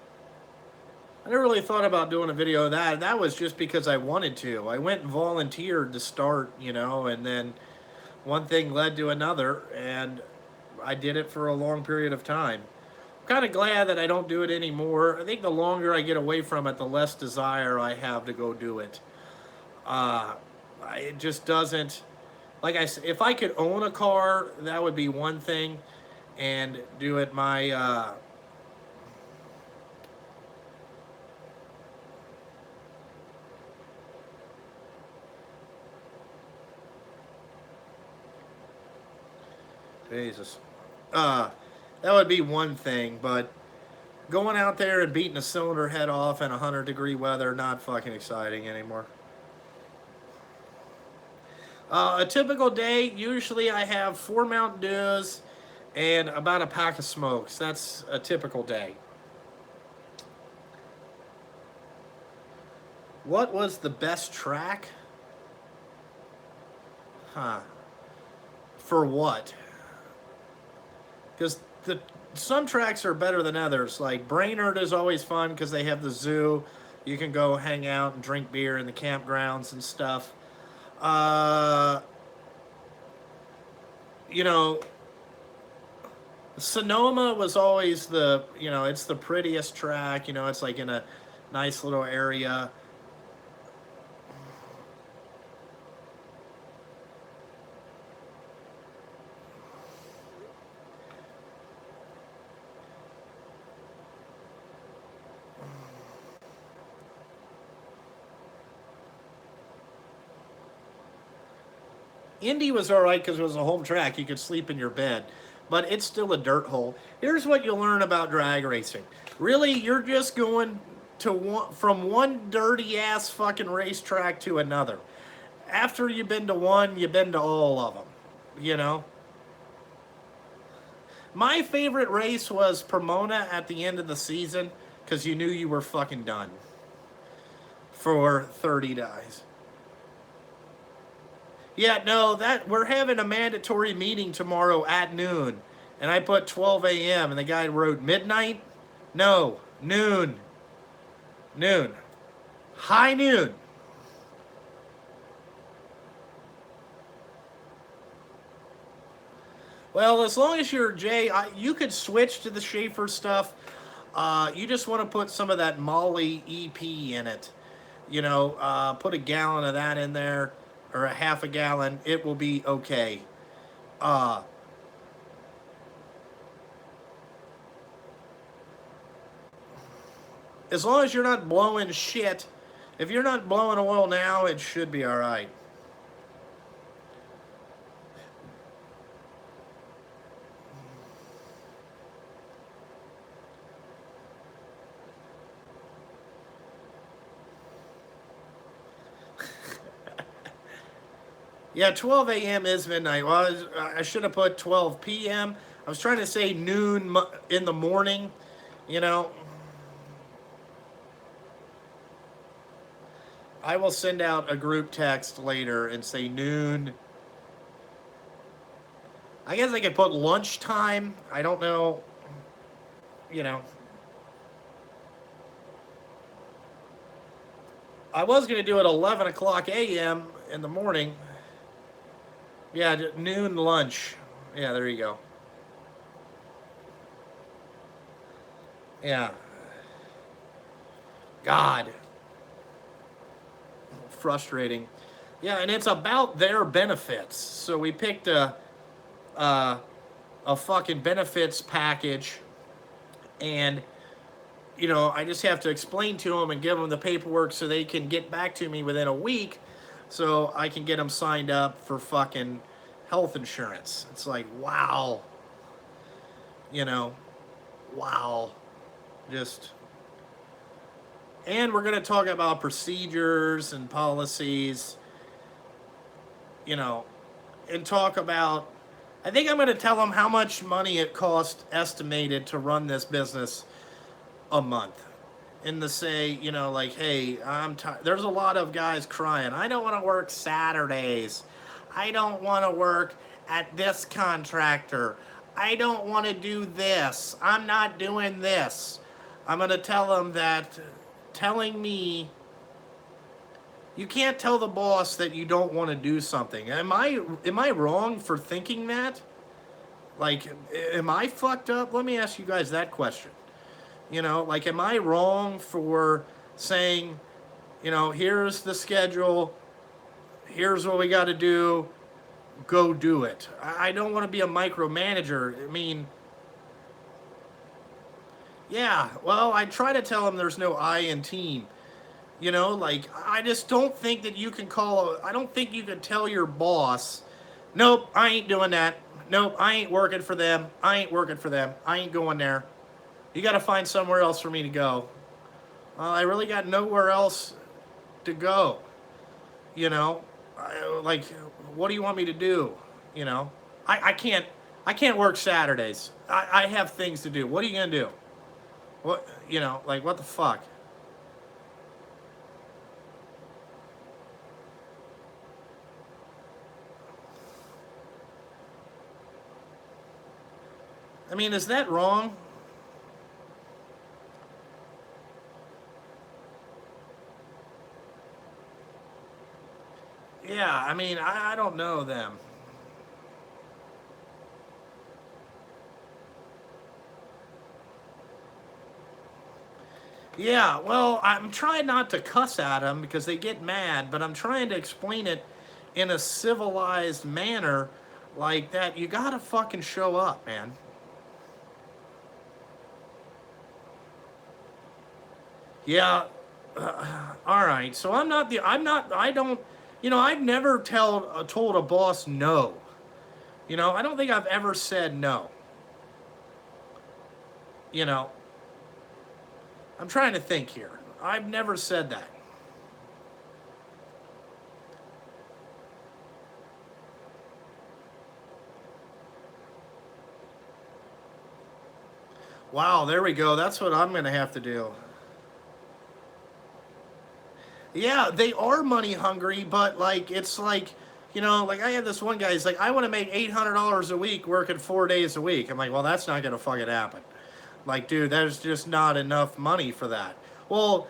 never really thought about doing a video of that. That was just because I wanted to. I went and volunteered to start, you know, and then one thing led to another, and I did it for a long period of time. I'm kind of glad that I don't do it anymore. I think the longer I get away from it, the less desire I have to go do it. It just doesn't. Like I said, if I could own a car, that would be one thing, and do it my. Jesus. That would be one thing, but going out there and beating a cylinder head off in 100-degree weather, not fucking exciting anymore. A typical day, usually I have 4 Mountain Dews and about a pack of smokes. That's a typical day. What was the best track? Huh. For what? Because some tracks are better than others. Like Brainerd is always fun because they have the zoo. You can go hang out and drink beer in the campgrounds and stuff. You know, Sonoma was always the, it's the prettiest track. It's like in a nice little area. Indy was all right because it was a home track. You could sleep in your bed, but it's still a dirt hole. Here's what you learn about drag racing. Really, you're just going to from one dirty ass fucking racetrack to another. After you've been to one, you've been to all of them. You know. My favorite race was Pomona at the end of the season because you knew you were fucking done for 30 days. Yeah, no, that we're having a mandatory meeting tomorrow at noon. And I put 12 a.m. and the guy wrote midnight. No, noon. Noon. High noon. Well, as long as you're Jay, you could switch to the Schaefer stuff. You just want to put some of that Molly EP in it. Put a gallon of that in there or a half a gallon. It will be okay. Uh, as long as you're not blowing shit, if you're not blowing oil now, it should be all right. Yeah, 12 a.m. is midnight. Well, I should have put 12 p.m. I was trying to say noon in the morning. You know, I will send out a group text later and say noon. I guess I could put lunchtime. I don't know. You know, I was going to do it 11 o'clock a.m. in the morning. Yeah, noon lunch. Yeah, there you go. Yeah. God. Frustrating. Yeah, and it's about their benefits. So we picked a, a fucking benefits package, and I just have to explain to them and give them the paperwork so they can get back to me within a week, so I can get them signed up for fucking health insurance. It's like, wow, you know, wow, just. And we're gonna talk about procedures and policies, you know, and talk about. I think I'm gonna tell them how much money it cost estimated to run this business a month, and to say, like, hey, I'm tired. There's a lot of guys crying. I don't want to work Saturdays. I don't want to work at this contractor. I don't want to do this. I'm not doing this. I'm going to tell them that telling me you can't tell the boss that you don't want to do something. Am I wrong for thinking that? Like, am I fucked up? Let me ask you guys that question. Like, am I wrong for saying, here's the schedule, here's what we got to do, go do it? I don't want to be a micromanager. I mean, yeah, well, I try to tell them there's no I in team. Like, I just don't think that you can I don't think you can tell your boss, nope, I ain't doing that. Nope, I ain't working for them. I ain't working for them. I ain't going there. You got to find somewhere else for me to go. I really got nowhere else to go. Like, what do you want me to do? You know, I can't. I can't work Saturdays. I have things to do. What are you gonna do? What like what the fuck? I mean, is that wrong? Yeah, I mean, I don't know them. Yeah, well, I'm trying not to cuss at them because they get mad, but I'm trying to explain it in a civilized manner like that. You gotta fucking show up, man. Yeah, all right. So I don't, I've never told a boss no. I don't think I've ever said no. You know, I'm trying to think here. I've never said that. Wow, there we go. That's what I'm going to have to do. Yeah, they are money hungry, but like it's like, like I had this one guy. He's like, I want to make $800 a week working 4 days a week. I'm like, well, that's not gonna fucking happen. Like, dude, there's just not enough money for that. Well,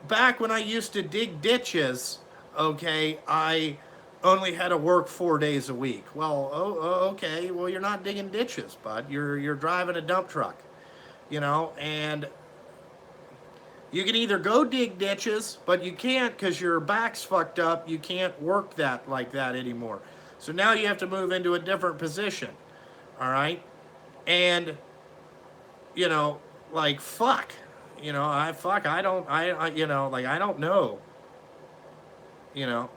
back when I used to dig ditches, okay, I only had to work 4 days a week. Well, okay, well, you're not digging ditches, bud. You're driving a dump truck, and you can either go dig ditches, but you can't because your back's fucked up. You can't work that like that anymore. So now you have to move into a different position. All right. And, you know, like, fuck. I don't, like, I don't know. You know,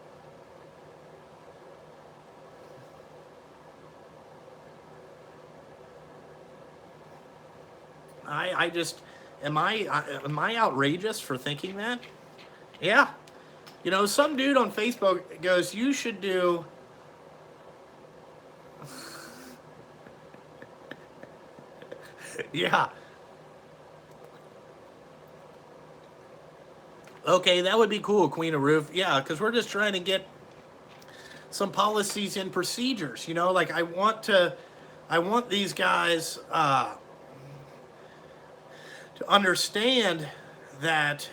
I just, am I outrageous for thinking that? Yeah. Some dude on Facebook goes, you should do, yeah. Okay, that would be cool, Queen of Roof. Yeah, because we're just trying to get some policies and procedures. Like I want these guys to understand that.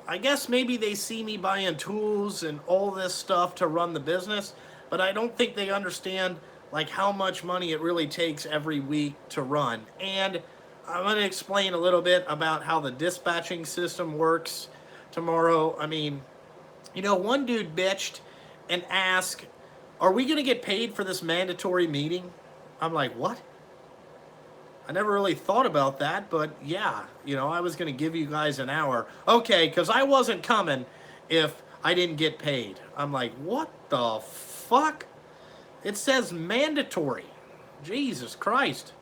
I guess maybe they see me buying tools and all this stuff to run the business, but I don't think they understand like how much money it really takes every week to run. And I'm going to explain a little bit about how the dispatching system works tomorrow. I mean, one dude bitched and asked, are we going to get paid for this mandatory meeting? I'm like, what? I never really thought about that, but yeah, I was going to give you guys an hour. Okay, because I wasn't coming if I didn't get paid. I'm like, what the fuck? It says mandatory. Jesus Christ.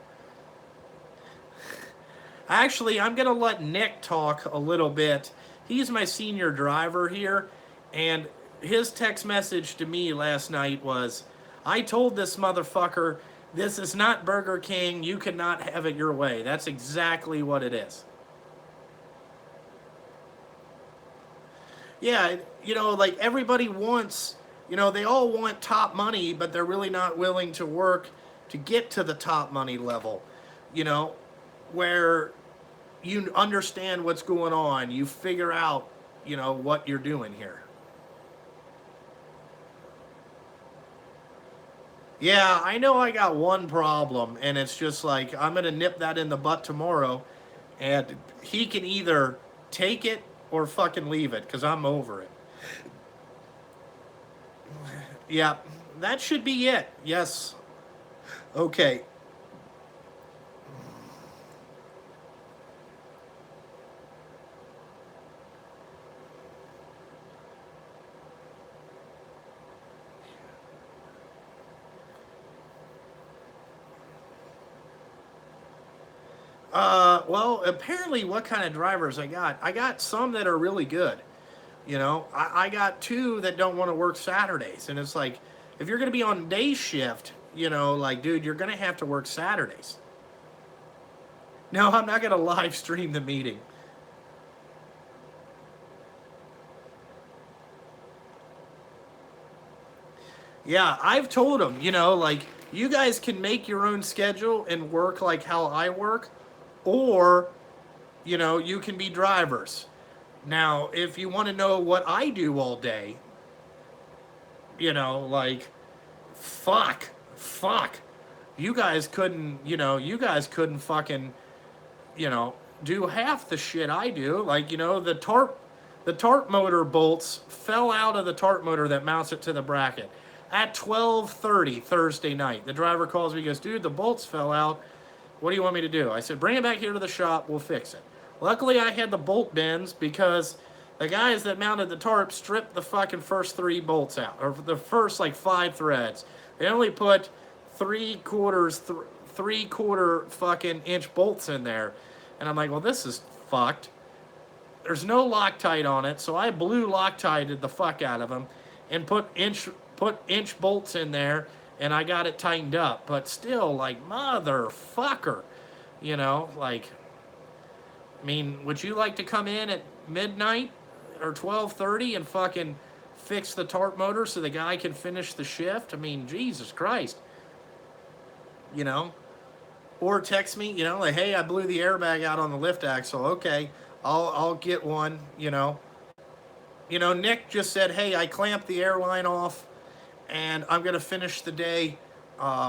Actually, I'm going to let Nick talk a little bit. He's my senior driver here, and his text message to me last night was, I told this motherfucker, this is not Burger King. You cannot have it your way. That's exactly what it is. Yeah, like everybody wants, they all want top money, but they're really not willing to work to get to the top money level, you know, where you understand what's going on, you figure out, what you're doing here. Yeah, I know I got one problem, and it's just like I'm gonna nip that in the butt tomorrow, and he can either take it or fucking leave it, because I'm over it. Yeah, that should be it. Yes. Okay. Well, apparently, what kind of drivers I got? I got some that are really good. I got two that don't want to work Saturdays, and it's like, if you're gonna be on day shift, like, dude, you're gonna have to work Saturdays. No, I'm not gonna live stream the meeting. Yeah, I've told them, like, you guys can make your own schedule and work like how I work, or, you can be drivers. Now, if you want to know what I do all day, like, fuck. You guys couldn't fucking, you know, do half the shit I do. Like, the tarp motor bolts fell out of the tarp motor that mounts it to the bracket. At 12:30 Thursday night, the driver calls me, he goes, dude, the bolts fell out. What do you want me to do? I said, bring it back here to the shop, we'll fix it. Luckily, I had the bolt bends because the guys that mounted the tarp stripped the fucking first 3 bolts out, or the first like 5 threads. They only put 3/4 fucking inch bolts in there. And I'm like, well, this is fucked. There's no Loctite on it, so I blew Loctited the fuck out of them and put inch bolts in there, and I got it tightened up. But still, like, motherfucker, like, I mean, would you like to come in at midnight or 12:30 and fucking fix the tarp motor so the guy can finish the shift? I mean, Jesus Christ, Or text me, like, hey, I blew the airbag out on the lift axle. Okay, I'll get one. Nick just said, hey, I clamped the airline off, and I'm gonna finish the day.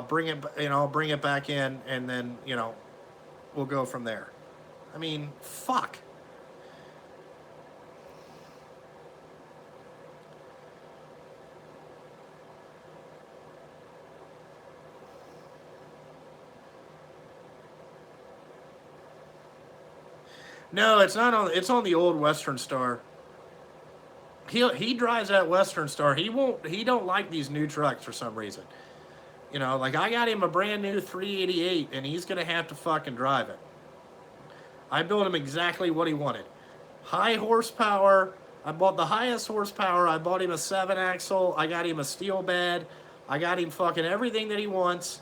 Bring it back in, and then we'll go from there. I mean, fuck. No, it's not on. It's on the old Western Star. He drives that Western Star. He don't like these new trucks for some reason. Like, I got him a brand new 388, and he's gonna have to fucking drive it. I built him exactly what he wanted. High horsepower. I bought the highest horsepower. I bought him a 7-axle. I got him a steel bed. I got him fucking everything that he wants.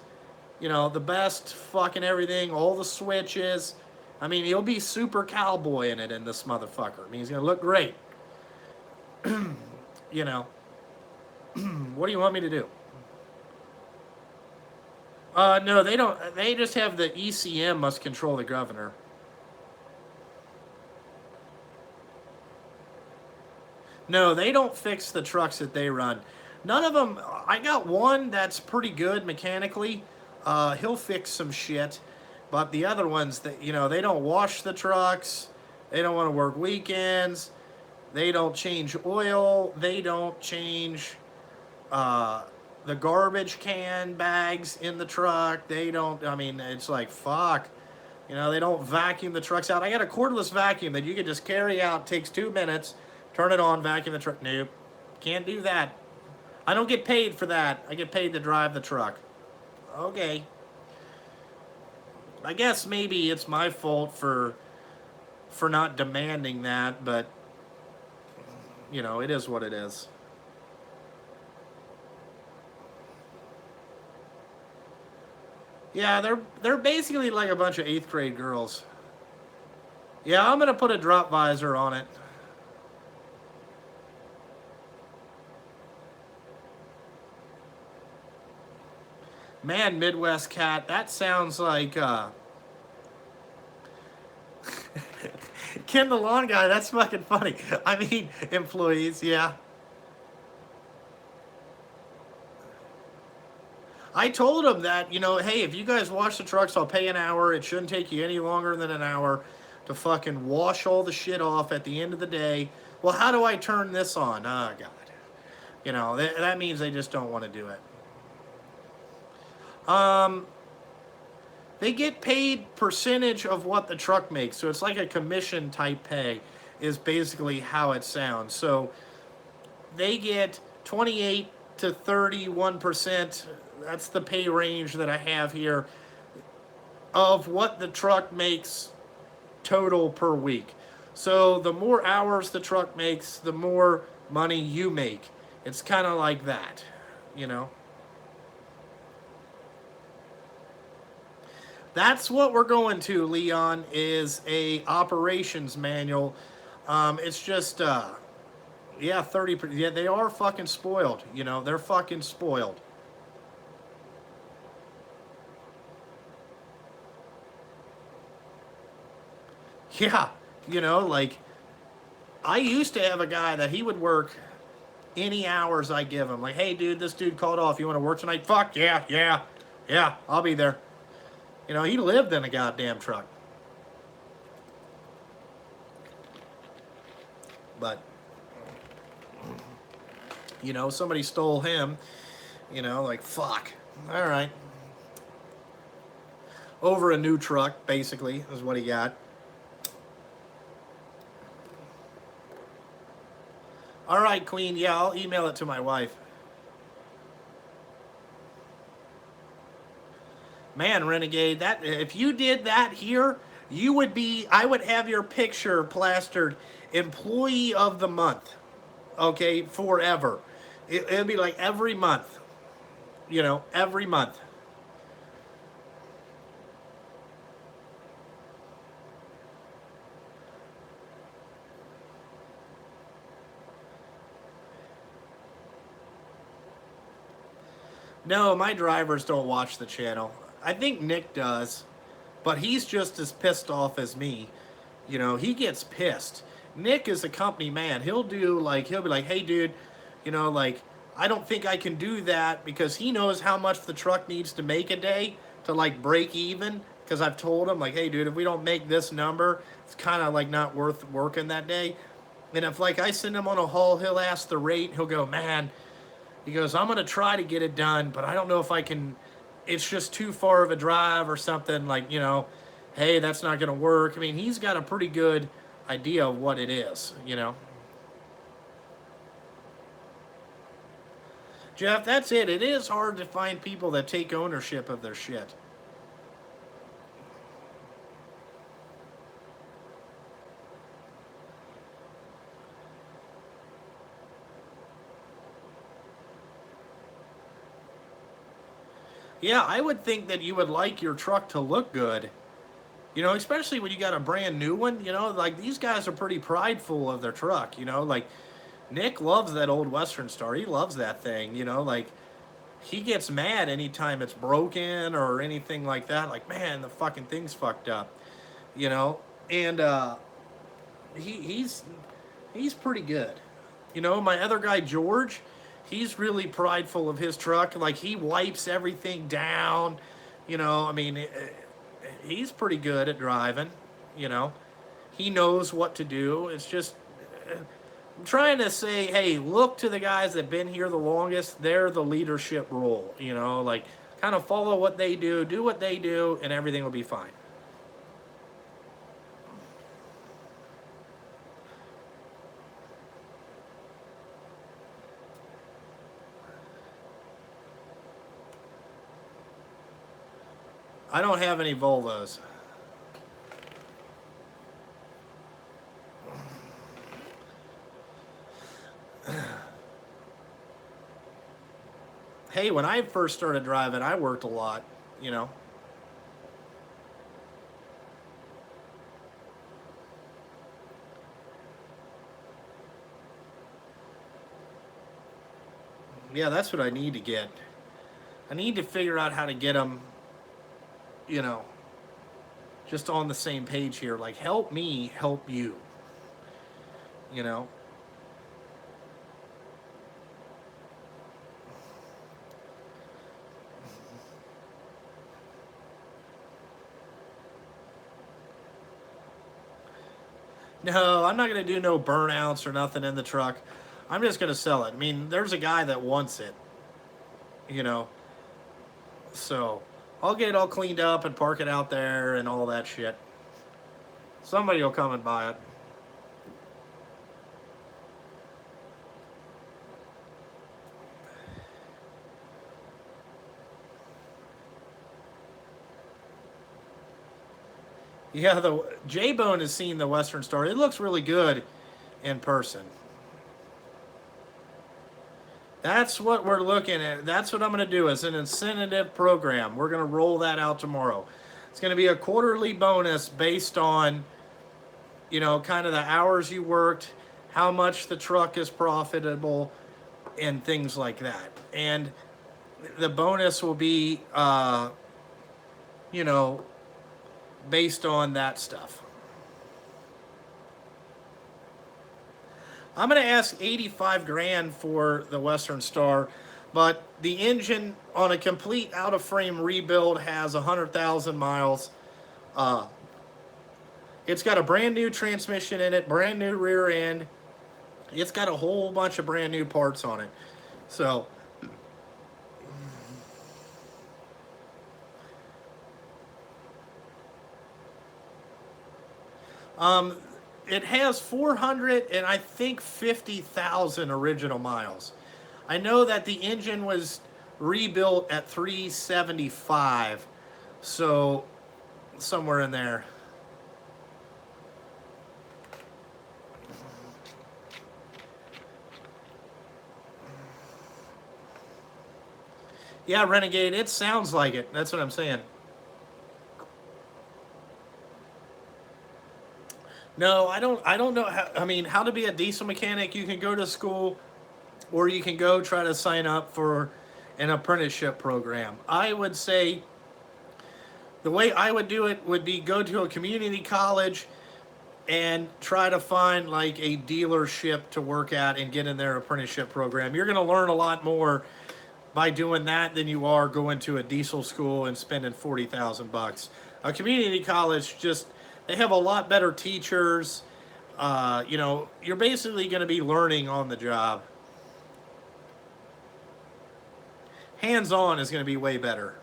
The best fucking everything. All the switches. I mean, he'll be super cowboy in it, in this motherfucker. I mean, he's gonna look great. What do you want me to do? No, they don't. They just have the ECM must control the governor. No, they don't fix the trucks that they run. None of them. I got one that's pretty good mechanically. He'll fix some shit. But the other ones, that they don't wash the trucks. They don't want to work weekends. They don't change oil. They don't change the garbage can bags in the truck. They don't. I mean, it's like, fuck. They don't vacuum the trucks out. I got a cordless vacuum that you can just carry out. Takes 2 minutes. Turn it on, vacuum the truck. Nope. Can't do that. I don't get paid for that. I get paid to drive the truck. Okay. I guess maybe it's my fault for not demanding that, but it is what it is. Yeah, they're basically like a bunch of 8th grade girls. Yeah, I'm gonna put a drop visor on it. Man, Midwest Cat, that sounds like Ken the Lawn Guy. That's fucking funny. I mean, employees, yeah. I told him that, hey, if you guys wash the trucks, I'll pay an hour. It shouldn't take you any longer than an hour to fucking wash all the shit off at the end of the day. Well, how do I turn this on? Oh, God. That means they just don't want to do it. They get paid percentage of what the truck makes. So it's like a commission type pay is basically how it sounds. So they get 28 to 31%. That's the pay range that I have here of what the truck makes total per week. So the more hours the truck makes, the more money you make. It's kind of like that, That's what we're going to, Leon, is a operations manual. It's just, yeah, 30%. Yeah, they are fucking spoiled. They're fucking spoiled. Yeah, like, I used to have a guy that he would work any hours I give him. Like, hey, dude, this dude called off. You want to work tonight? Fuck, yeah, I'll be there. He lived in a goddamn truck. But, you know, somebody stole him, you know, like, fuck. All right. Over a new truck, basically, is what he got. All right, Queen. Yeah, I'll email it to my wife. Man, Renegade, that if you did that here, you would be, I would have your picture plastered employee of the month. Okay, forever. It'd be like every month. You know, every month. No, my drivers don't watch the channel. I think Nick does, but he's just as pissed off as me. You know, he gets pissed. Nick is a company man. He'll do like, he'll be like, hey, dude, you know, like, I don't think I can do that because he knows how much the truck needs to make a day to like break even. Because I've told him, like, hey, dude, if we don't make this number, it's kind of like not worth working that day. And if like I send him on a haul, he'll ask the rate. He'll go, man, he goes, I'm going to try to get it done, but I don't know if I can. It's just too far of a drive or something like, you know, hey, that's not going to work. I mean, he's got a pretty good idea of what it is, you know. Jeff, that's it. It is hard to find people that take ownership of their shit. Yeah, I would think that you would like your truck to look good. You know, especially when you got a brand new one, you know, like these guys are pretty prideful of their truck, you know, like Nick loves that old Western Star. He loves that thing, you know, like he gets mad anytime it's broken or anything like that. Like, man, the fucking thing's fucked up, you know, and he's pretty good. You know, my other guy George, he's really prideful of his truck. Like he wipes everything down. You know, I mean, he's pretty good at driving. You know, he knows what to do. It's just I'm trying to say, hey, look to the guys that've been here the longest. They're the leadership role. You know, like kind of follow what they do what they do, and everything will be fine. I don't have any Volvos. Hey, when I first started driving, I worked a lot, you know. Yeah, that's what I need to get. I need to figure out how to get them, you know, just on the same page here. Like, help me help you, you know. No, I'm not going to do no burnouts or nothing in the truck. I'm just going to sell it. I mean, there's a guy that wants it, you know. So I'll get it all cleaned up and park it out there and all that shit. Somebody will come and buy it. Yeah, the J Bone has seen the Western Star. It looks really good in person. That's what we're looking at. That's what I'm going to do as an incentive program. We're going to roll that out tomorrow. It's going to be a quarterly bonus based on, you know, kind of the hours you worked, how much the truck is profitable, and things like that. And the bonus will be, you know, based on that stuff. I'm going to ask 85 grand for the Western Star, but the engine on a complete out of frame rebuild has 100,000 miles. It's got a brand new transmission in it, brand new rear end. It's got a whole bunch of brand new parts on it. So, um, it has 400 and I think 50,000 original miles. I know that the engine was rebuilt at 375, so somewhere in there. Yeah, Renegade, it sounds like it. That's what I'm saying. No, I don't know how, I mean, how to be a diesel mechanic. You can go to school or you can go try to sign up for an apprenticeship program. I would say the way I would do it would be go to a community college and try to find like a dealership to work at and get in their apprenticeship program. You're going to learn a lot more by doing that than you are going to a diesel school and spending 40,000 bucks. A community college just they have a lot better teachers. You're basically going to be learning on the job. Hands on is going to be way better.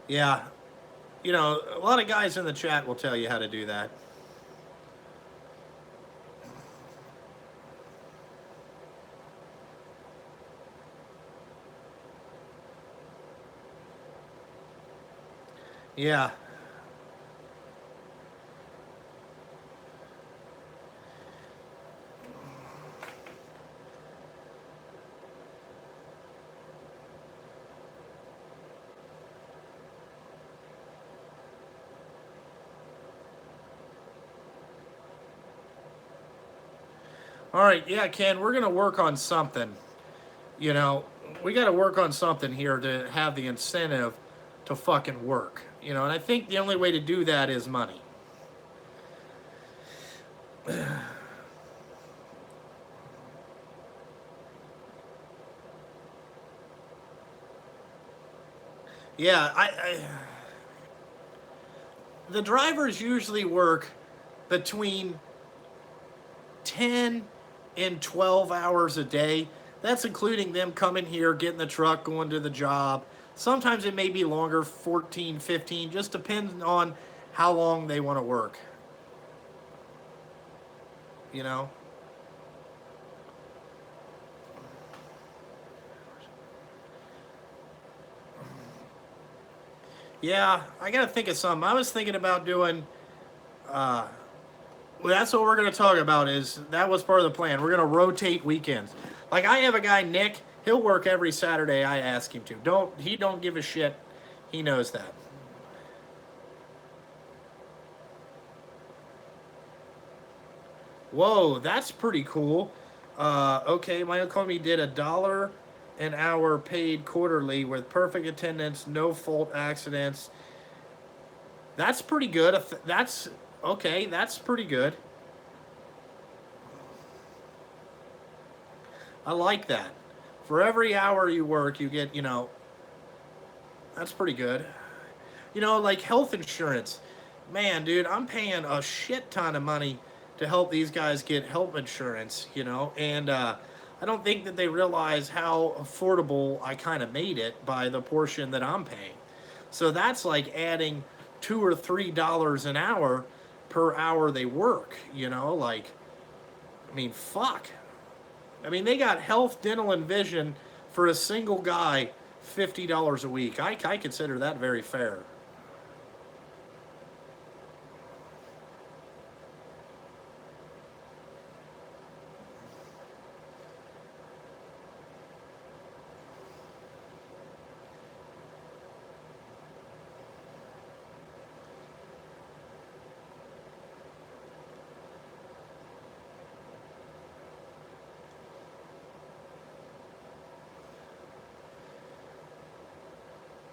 Yeah, a lot of guys in the chat will tell you how to do that. Yeah. All right, yeah, Ken, we're going to work on something. You know, we got to work on something here to have the incentive to fucking work. And I think the only way to do that is money. Yeah, the drivers usually work between 10 and 12 hours a day. That's including them coming here, getting the truck, going to the job. Sometimes it may be longer, 14, 15, just depends on how long they want to work. You know? Yeah, I got to think of something. I was thinking about doing well, that's what we're going to talk about. Is that was part of the plan? We're going to rotate weekends. Like I have a guy, Nick. He'll work every Saturday. I ask him to. Don't give a shit. He knows that. Whoa, that's pretty cool. Okay, my uncle me did $1 an hour paid quarterly with perfect attendance, no fault accidents. That's pretty good. That's okay. That's pretty good. I like that. For every hour you work, you get, that's pretty good. Like health insurance. Man, dude, I'm paying a shit ton of money to help these guys get health insurance, and I don't think that they realize how affordable I kind of made it by the portion that I'm paying. So that's like adding $2 or $3 an hour per hour they work, like, I mean, fuck. I mean, they got health, dental, and vision for a single guy, $50 a week. I consider that very fair.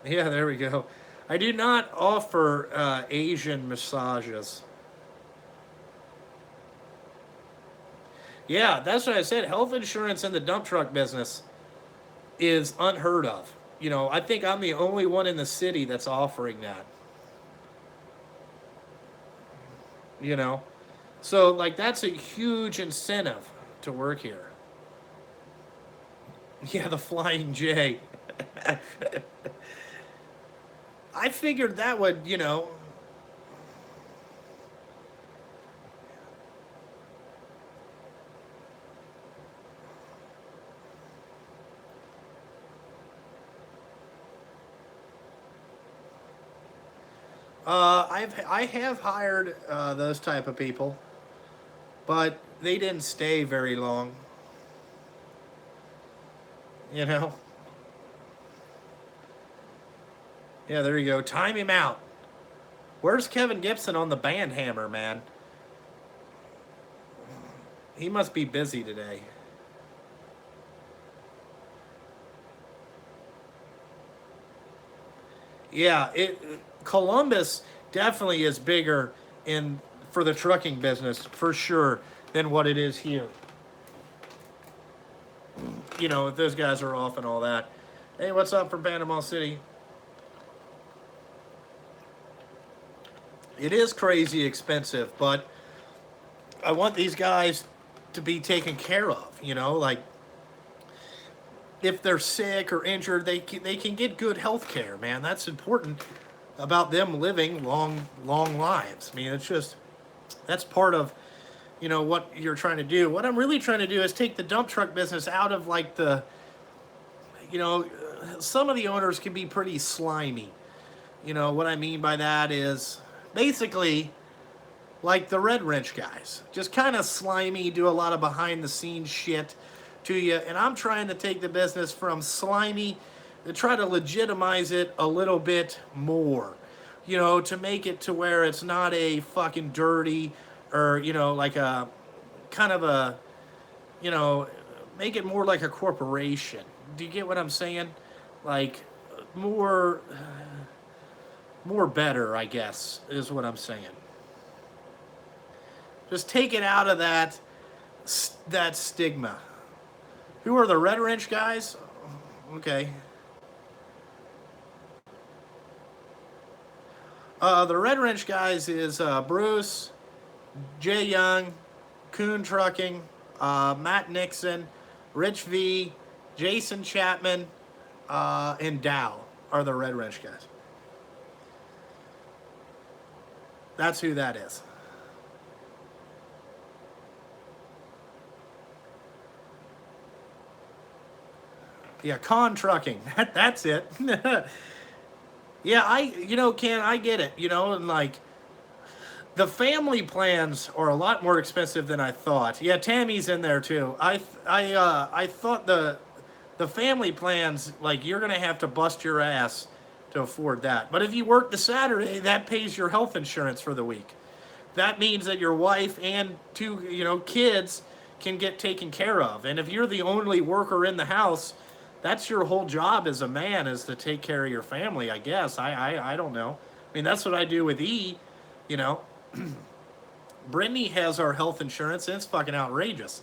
Yeah, there we go. I do not offer Asian massages. Yeah, that's what I said. Health insurance in the dump truck business is unheard of. I think I'm the only one in the city that's offering that. You know, so like that's a huge incentive to work here. Yeah, the Flying J. I figured that would, I have hired those type of people, but they didn't stay very long. You know. Yeah, there you go. Time him out. Where's Kevin Gibson on the band hammer, man? He must be busy today. Yeah, Columbus definitely is bigger in for the trucking business for sure than what it is here. If those guys are off and all that. Hey, what's up from Panama City? It is crazy expensive, but I want these guys to be taken care of. Like if they're sick or injured, they can get good health care, man. That's important about them living long lives. I mean, it's just that's part of what you're trying to do. What I'm really trying to do is take the dump truck business out of like the you know some of the owners can be pretty slimy. What I mean by that is basically like the Red Wrench guys, just kind of slimy, do a lot of behind the scenes shit to you. And I'm trying to take the business from slimy to try to legitimize it a little bit more, to make it to where it's not a fucking dirty or, like a kind of a, you know, make it more like a corporation. Do you get what I'm saying? Like more, more better, I guess, is what I'm saying. Just take it out of that stigma. Who are the Red Wrench guys? Okay. The Red Wrench guys is Bruce, Jay Young, Coon Trucking, Matt Nixon, Rich V, Jason Chapman, and Dow are the Red Wrench guys. That's who that is. Yeah, Con Trucking. That's it. Yeah, Ken, I get it. And like the family plans are a lot more expensive than I thought. Yeah, Tammy's in there too. I thought the family plans, like you're gonna have to bust your ass to afford that. But if you work the Saturday, that pays your health insurance for the week. That means that your wife and two, kids can get taken care of. And if you're the only worker in the house, that's your whole job as a man, is to take care of your family, I guess. I don't know. I mean, that's what I do with E. You know, Brittany has our health insurance, and it's fucking outrageous.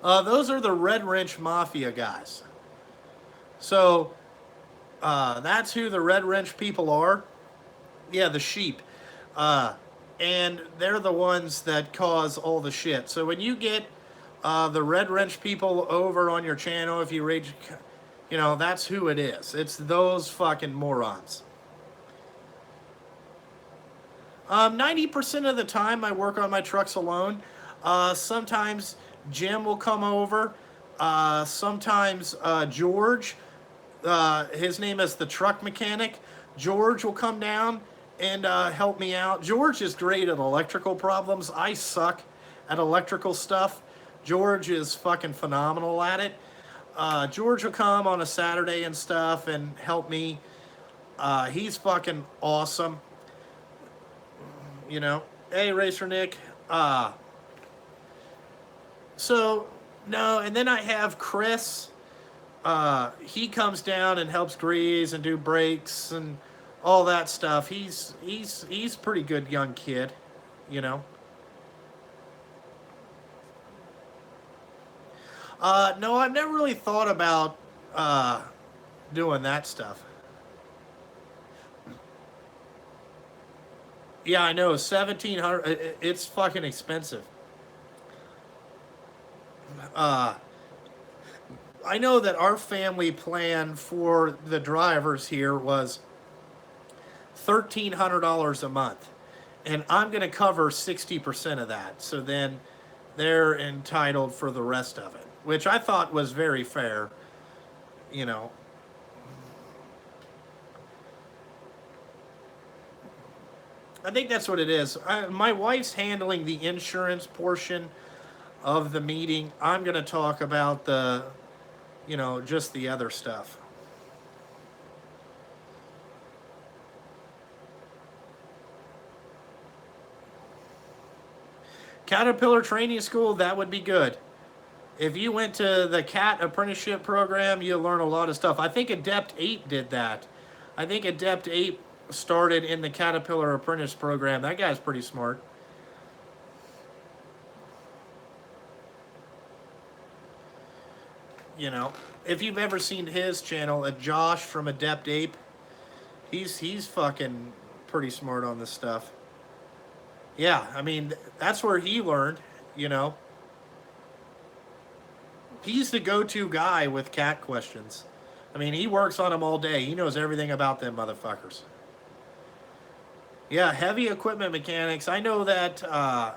Those are the Red Wrench Mafia guys. So that's who the Red Wrench people are. Yeah, the sheep. Uh, and they're the ones that cause all the shit. So when you get the Red Wrench people over on your channel, if you rage, that's who it is. It's those fucking morons. 90% of the time I work on my trucks alone. Sometimes Jim will come over. Sometimes George, his name is the truck mechanic. George will come down and help me out. George is great at electrical problems. I suck at electrical stuff. George is fucking phenomenal at it. George will come on a Saturday and stuff and help me. He's fucking awesome. Hey, Racer Nick. So, no, and then I have Chris. He comes down and helps grease and do brakes and all that stuff. He's pretty good young kid, you know. No, I've never really thought about doing that stuff. Yeah, I know, 1,700. It's fucking expensive. Uh, I know that our family plan for the drivers here was $1,300 a month, and I'm going to cover 60% of that. So then they're entitled for the rest of it, which I thought was very fair. You know, I think that's what it is. My wife's handling the insurance portion of the meeting. I'm going to talk about just the other stuff. Caterpillar Training School, that would be good. If you went to the CAT apprenticeship program, you'll learn a lot of stuff. I think Adept 8 did that. I think Adept 8 started in the Caterpillar apprentice program. That guy's pretty smart. You know, if you've ever seen his channel, Josh from Adept Ape, he's fucking pretty smart on this stuff. Yeah, I mean, that's where he learned, you know. He's the go-to guy with cat questions. I mean, he works on them all day. He knows everything about them motherfuckers. Yeah, heavy equipment mechanics. I know that. I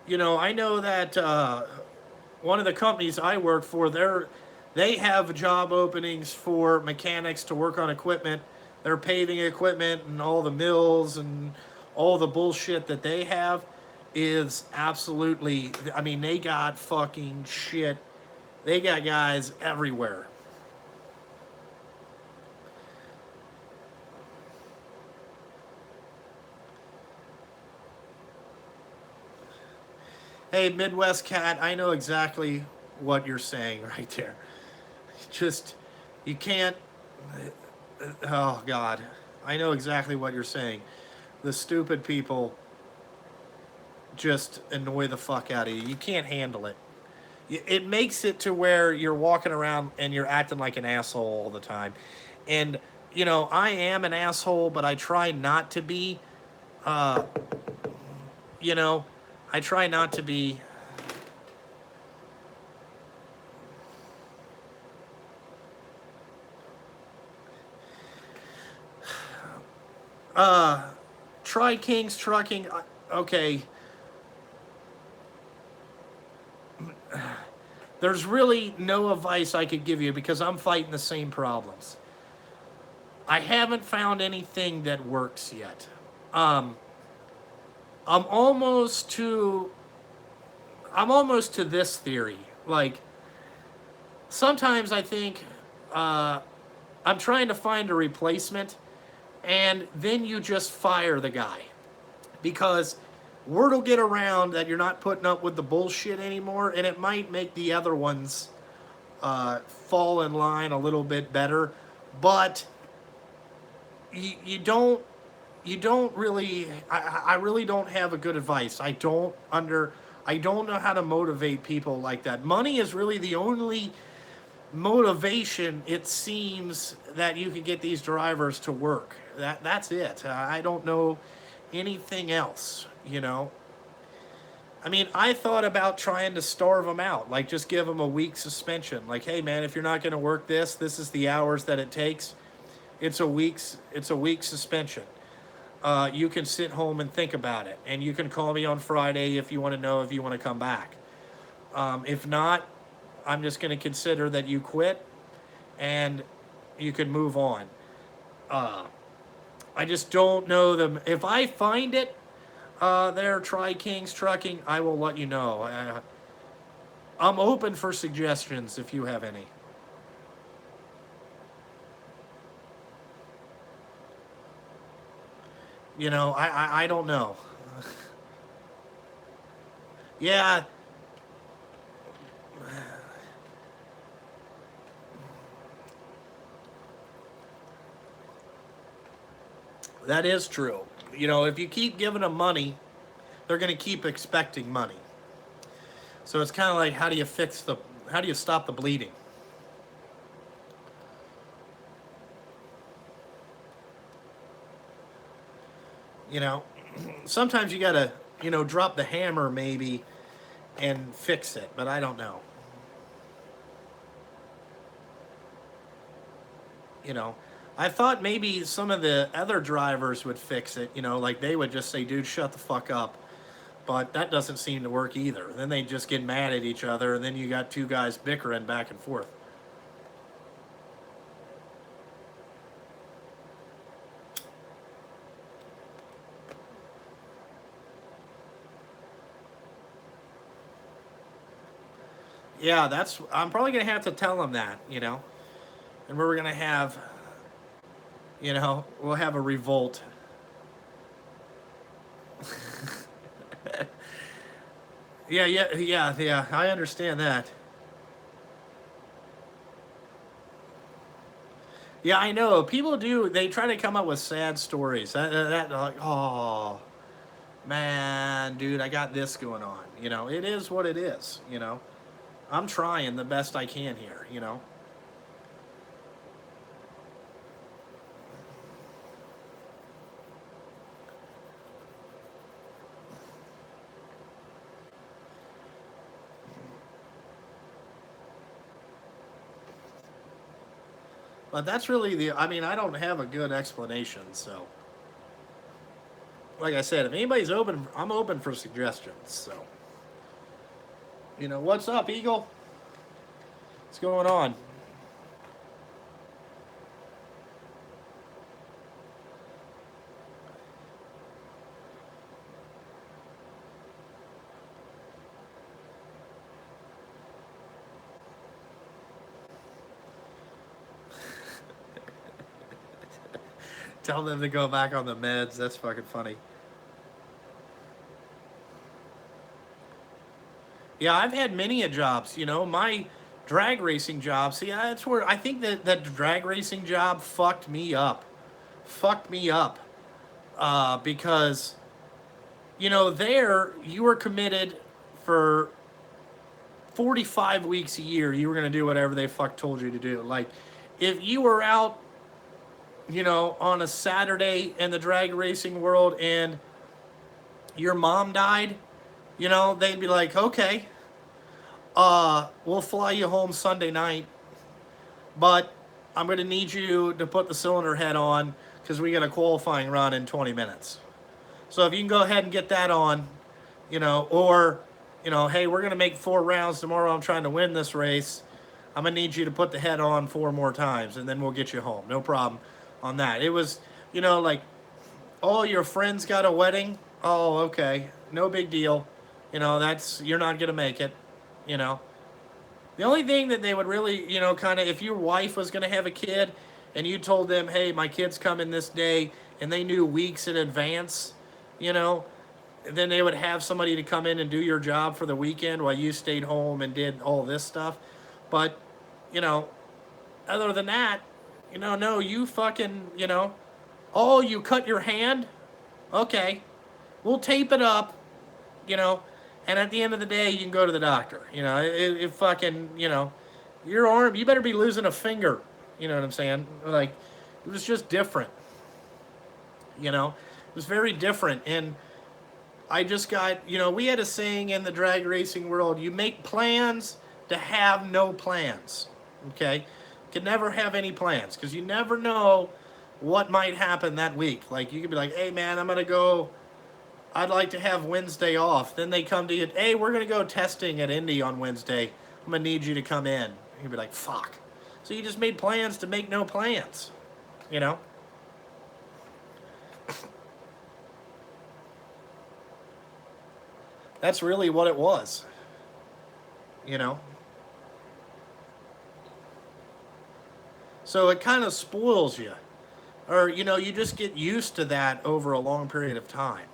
know that one of the companies I work for, they have job openings for mechanics to work on equipment. Their paving equipment and all the mills and all the bullshit that they have is absolutely. I mean, they got fucking shit. They got guys everywhere. Hey, Midwest Cat, I know exactly what you're saying right there. Just, you can't. Oh, God. I know exactly what you're saying. The stupid people just annoy the fuck out of you. You can't handle it. It makes it to where you're walking around and you're acting like an asshole all the time. And, I am an asshole, but I try not to be. Uh, you know, I try not to be. Uh, Try King's Trucking. Okay. There's really no advice I could give you because I'm fighting the same problems. I haven't found anything that works yet. Um, I'm almost to I'm almost to this theory. Like sometimes I think uh, I'm trying to find a replacement, and then you just fire the guy because word will get around that you're not putting up with the bullshit anymore, and it might make the other ones fall in line a little bit better. But you don't really. I really don't have a good advice. I don't know how to motivate people like that. Money is really the only motivation it seems that you can get these drivers to work. That's it. I don't know anything else. I mean, I thought about trying to starve them out, like just give them a week suspension. Like, hey man, if you're not going to work this is the hours that it takes. It's a week suspension. You can sit home and think about it, and you can call me on Friday if you want to know if you want to come back. If not, I'm just going to consider that you quit, and you can move on. Uh, I just don't know them. If I find it, there, Try King's Trucking, I will let you know. I'm open for suggestions if you have any. I don't know. Yeah, that is true. If you keep giving them money, they're going to keep expecting money. So it's kind of like, how do you stop the bleeding? You know, sometimes you gotta, drop the hammer maybe and fix it, but I don't know. You know, I thought maybe some of the other drivers would fix it, like they would just say, dude, shut the fuck up. But that doesn't seem to work either. Then they just get mad at each other, and then you got two guys bickering back and forth. Yeah, I'm probably going to have to tell them that, and we're going to have, we'll have a revolt. Yeah, I understand that. Yeah, I know. People do. They try to come up with sad stories. That like, oh man, dude, I got this going on. It is what it is. I'm trying the best I can here. But that's really I mean, I don't have a good explanation. So, like I said, if anybody's open, I'm open for suggestions. So, what's up, Eagle? What's going on? Tell them to go back on the meds. That's fucking funny. Yeah, I've had many a jobs. My drag racing job. See, that's where I think that drag racing job fucked me up. Fucked me up. Because there you were committed for 45 weeks a year. You were gonna do whatever they fuck told you to do. Like, if you were out, on a Saturday in the drag racing world and your mom died, they'd be like, okay, we'll fly you home Sunday night, but I'm going to need you to put the cylinder head on because we got a qualifying run in 20 minutes. So if you can go ahead and get that on, or, hey, we're going to make 4 rounds tomorrow. I'm trying to win this race. I'm going to need you to put the head on 4 more times, and then we'll get you home. No problem on that. It was, like, oh, your friend's got a wedding? Oh, okay. No big deal. You're not going to make it, you know. The only thing that they would really, kind of, if your wife was going to have a kid and you told them, hey, my kid's coming this day, and they knew weeks in advance, you know, then they would have somebody to come in and do your job for the weekend while you stayed home and did all this stuff. But, you know, other than that, no, you fucking, oh, you cut your hand? Okay. We'll tape it up, you know, and at the end of the day, you can go to the doctor. It fucking, your arm, you better be losing a finger. You know what I'm saying? Like, it was just different, It was very different. And I just got, we had a saying in the drag racing world, you make plans to have no plans, okay? You can never have any plans because you never know what might happen that week. Like, you could be like, hey, man, I'm going to go, I'd like to have Wednesday off. Then they come to you, hey, we're going to go testing at Indy on Wednesday. I'm going to need you to come in. You'd be like, fuck. So you just made plans to make no plans, you know? That's really what it was, you know? So it kind of spoils you. Or, you just get used to that over a long period of time.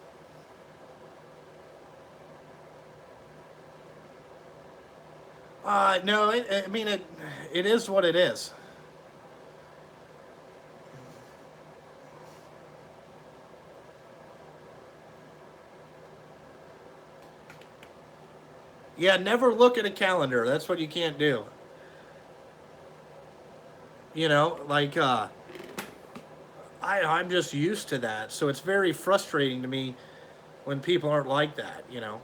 No, I mean, it is what it is. Yeah, never look at a calendar. That's what you can't do. You know, like I'm just used to that, so it's very frustrating to me when people aren't like that. You know,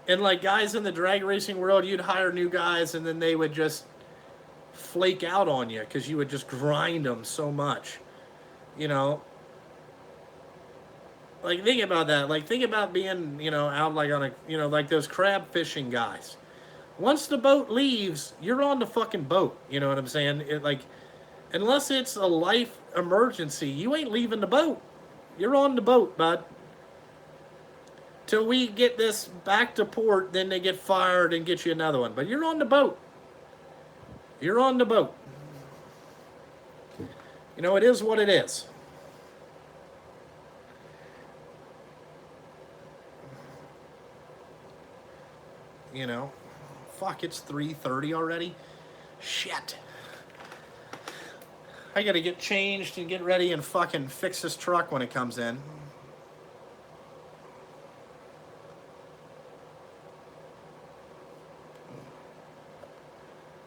and like guys in the drag racing world, you'd hire new guys, and then they would just flake out on you because you would just grind them so much. You know, like think about that. Like think about being out like on a like those crab fishing guys. Once the boat leaves, you're on the fucking boat. You know what I'm saying? Like unless it's a life emergency, you ain't leaving the boat. You're on the boat, bud. Till we get this back to port, then they get fired and get you another one. But you're on the boat. You're on the boat. You know, it is what it is. You know, fuck, it's 3:30 already. Shit. I gotta get changed and get ready and fucking fix this truck when it comes in.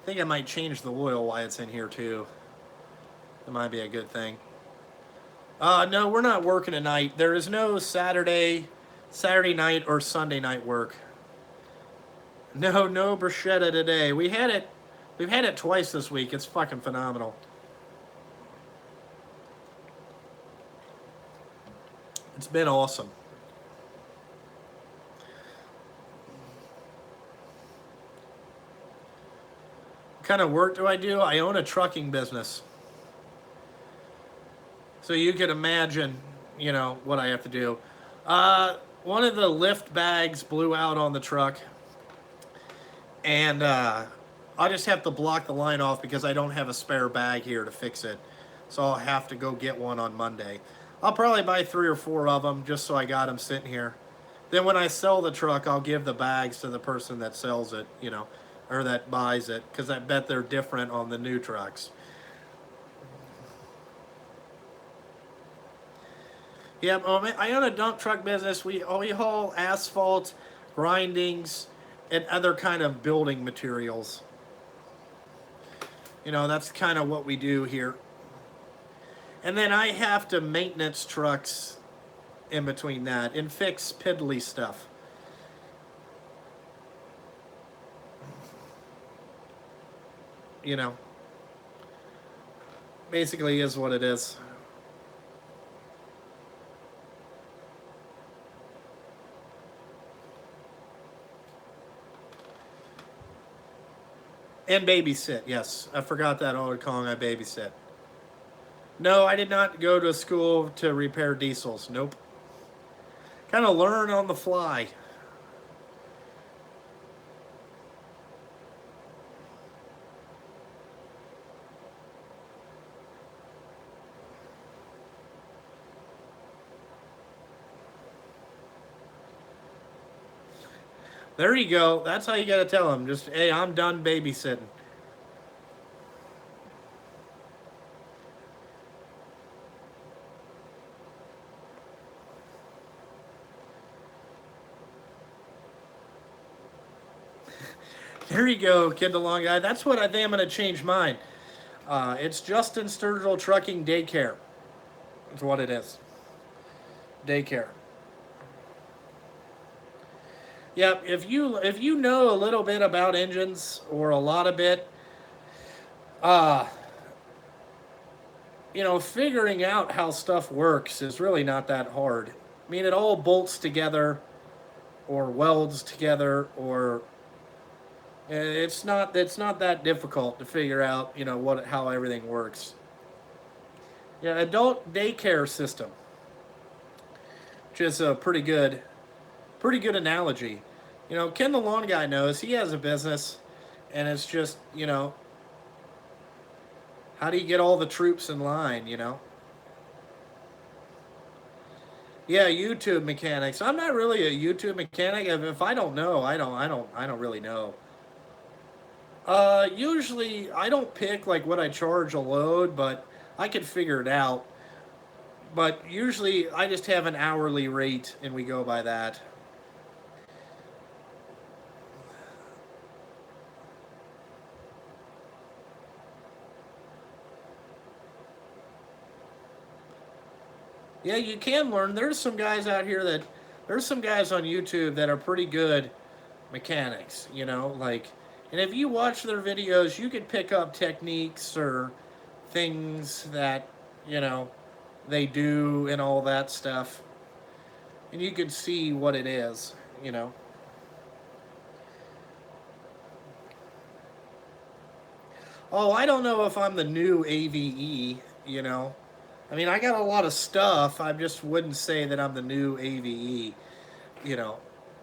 I think I might change the oil while it's in here too. That might be a good thing. No, we're not working tonight. There is no Saturday night or Sunday night work. No bruschetta today. We've had it twice this week. It's fucking phenomenal. It's been awesome. What kind of work do I do? I own a trucking business. So you can imagine, what I have to do. One of the lift bags blew out on the truck, and I just have to block the line off because I don't have a spare bag here to fix it. So I'll have to go get one on Monday. I'll probably buy 3 or 4 of them just so I got them sitting here. Then when I sell the truck, I'll give the bags to the person that sells it, or that buys it, because I bet they're different on the new trucks. Yeah, I own a dump truck business. We haul asphalt, grindings, and other kind of building materials. That's kind of what we do here. And then I have to maintenance trucks in between that and fix piddly stuff. You know, basically is what it is. And babysit, yes. I forgot that all Kong, I babysit. No, I did not go to school to repair diesels. Nope. Kind of learn on the fly. There you go. That's how you got to tell them. Just, hey, I'm done babysitting. There you go, Kid the Long Guy. That's what I think I'm going to change mine. It's Justin Sturgill Trucking Daycare. That's what it is. Daycare. Yep. If you know a little bit about engines or a lot of it, uh, figuring out how stuff works is really not that hard. I mean, it all bolts together, or welds together, or it's not that difficult to figure out how everything works. Yeah, adult daycare system, which is a pretty good analogy. Ken the Lawn Guy knows he has a business, and it's just how do you get all the troops in line? Yeah, YouTube mechanics. I'm not really a YouTube mechanic. If I don't know, I don't really know. Usually I don't pick like what I charge a load, but I can figure it out. But usually I just have an hourly rate and we go by that. Yeah, you can learn. There's some guys out here that, there's some guys on YouTube that are pretty good mechanics, you know, like, and if you watch their videos, you could pick up techniques or things that, you know, they do and all that stuff. And you could see what it is, you know. Oh, I don't know if I'm the new AVE, you know. I mean, I got a lot of stuff. I just wouldn't say that I'm the new AVE, you know.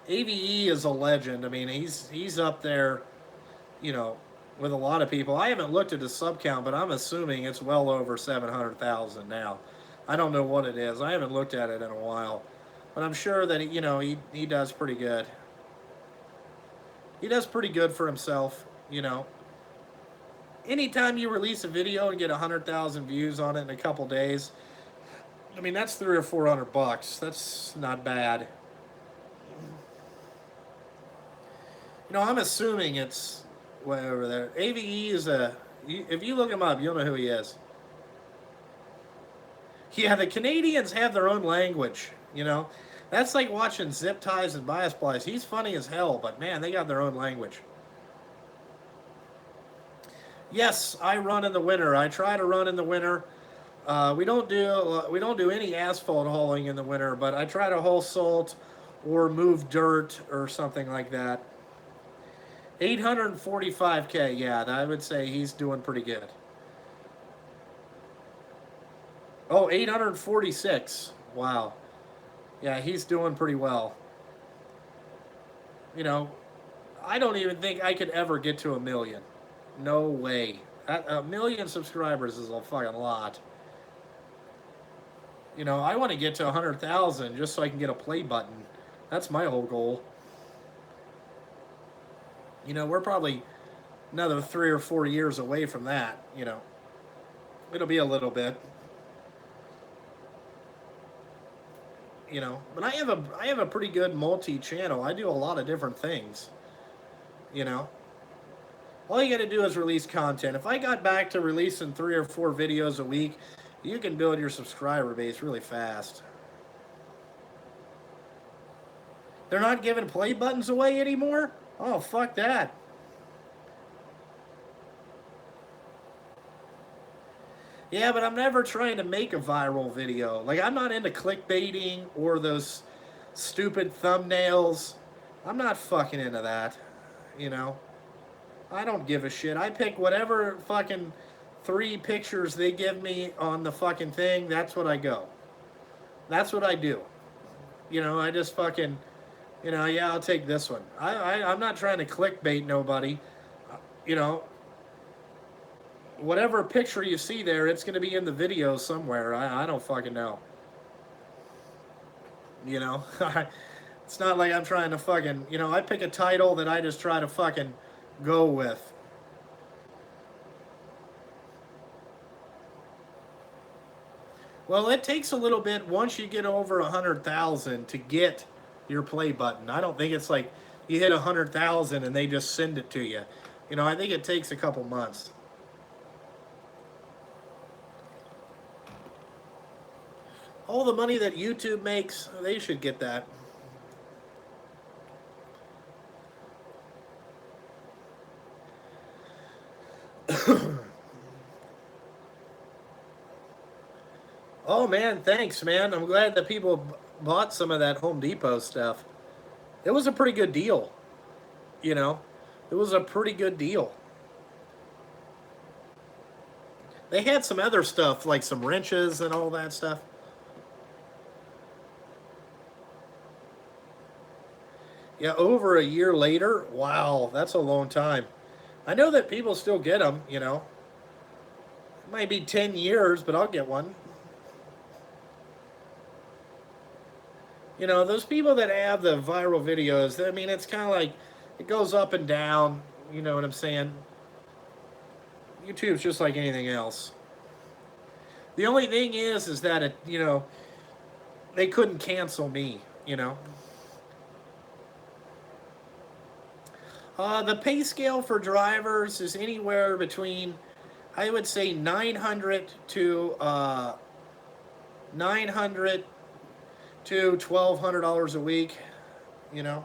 AVE is a legend. I mean, he's up there, you know, with a lot of people. I haven't looked at the sub count, but I'm assuming it's well over 700,000 now. I don't know what it is. I haven't looked at it in a while, but I'm sure that you know he does pretty good. He does pretty good for himself, you know. Anytime you release a video and get 100,000 views on it in a couple days, I mean that's 300 or 400 bucks. That's not bad. You know, I'm assuming it's way over there. AVE is a. If you look him up, you'll know who he is. Yeah, the Canadians have their own language. You know, that's like watching Zip Ties and Bias Plies. He's funny as hell, but man, they got their own language. Yes, I run in the winter. I try to run in the winter. We don't do any asphalt hauling in the winter, but I try to haul salt or move dirt or something like that. 845K, yeah, I would say he's doing pretty good. Oh, 846. Wow. Yeah, he's doing pretty well. You know, I don't even think I could ever get to a million. No way. A million subscribers is a fucking lot. You know, I want to get to 100,000 just so I can get a play button. That's my whole goal. You know, we're probably another 3 or 4 years away from that. You know, it'll be a little bit. You know, but I have a pretty good multi-channel. I do a lot of different things. You know, all you got to do is release content. If I got back to releasing 3 or 4 videos a week, you can build your subscriber base really fast. They're not giving play buttons away anymore? Oh, fuck that. Yeah, but I'm never trying to make a viral video. Like, I'm not into clickbaiting or those stupid thumbnails. I'm not fucking into that, you know? I don't give a shit. I pick whatever fucking 3 pictures they give me on the fucking thing. That's what I go. That's what I do. You know, I just fucking, you know, yeah, I'll take this one. I'm not trying to clickbait nobody. You know, whatever picture you see there, it's going to be in the video somewhere. I don't fucking know. You know, it's not like I'm trying to fucking, you know, I pick a title that I just try to fucking go with. Well, it takes a little bit once you get over 100,000 to get your play button. I don't think it's like you hit 100,000 and they just send it to you. You know, I think it takes a couple months. All the money that YouTube makes, they should get that. Oh man, thanks, man. I'm glad that people bought some of that Home Depot stuff. It was a pretty good deal, you know. It was a pretty good deal. They had some other stuff like some wrenches and all that stuff. Yeah, over a year later. Wow, that's a long time. I know that people still get them, you know. It might be 10 years, but I'll get one. You know, those people that have the viral videos, I mean, it's kind of like it goes up and down. You know what I'm saying? YouTube's just like anything else. The only thing is that it, you know, they couldn't cancel me. You know, the pay scale for drivers is anywhere between, I would say, 900 to $900 to $1,200 a week, you know.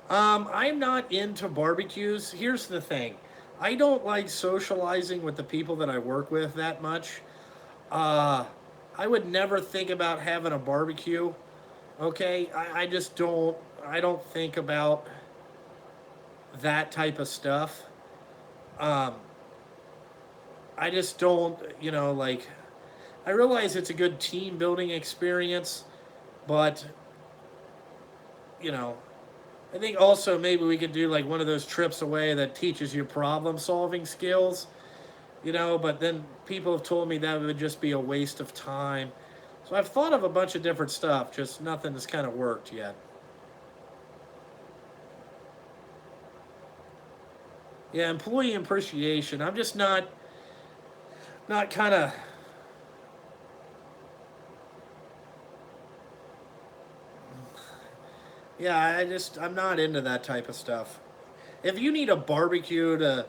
I'm not into barbecues. Here's the thing. I don't like socializing with the people that I work with that much. Uh, I would never think about having a barbecue. Okay, I just don't. I don't think about that type of stuff. Um, I just don't. Like I realize it's a good team building experience, but you know, I think also maybe we could do like one of those trips away that teaches you problem solving skills. But then people have told me that would just be a waste of time. So I've thought of a bunch of different stuff, just nothing has kind of worked yet. Yeah, employee appreciation. I'm just not kind of. Yeah, I'm not into that type of stuff. If you need a barbecue to,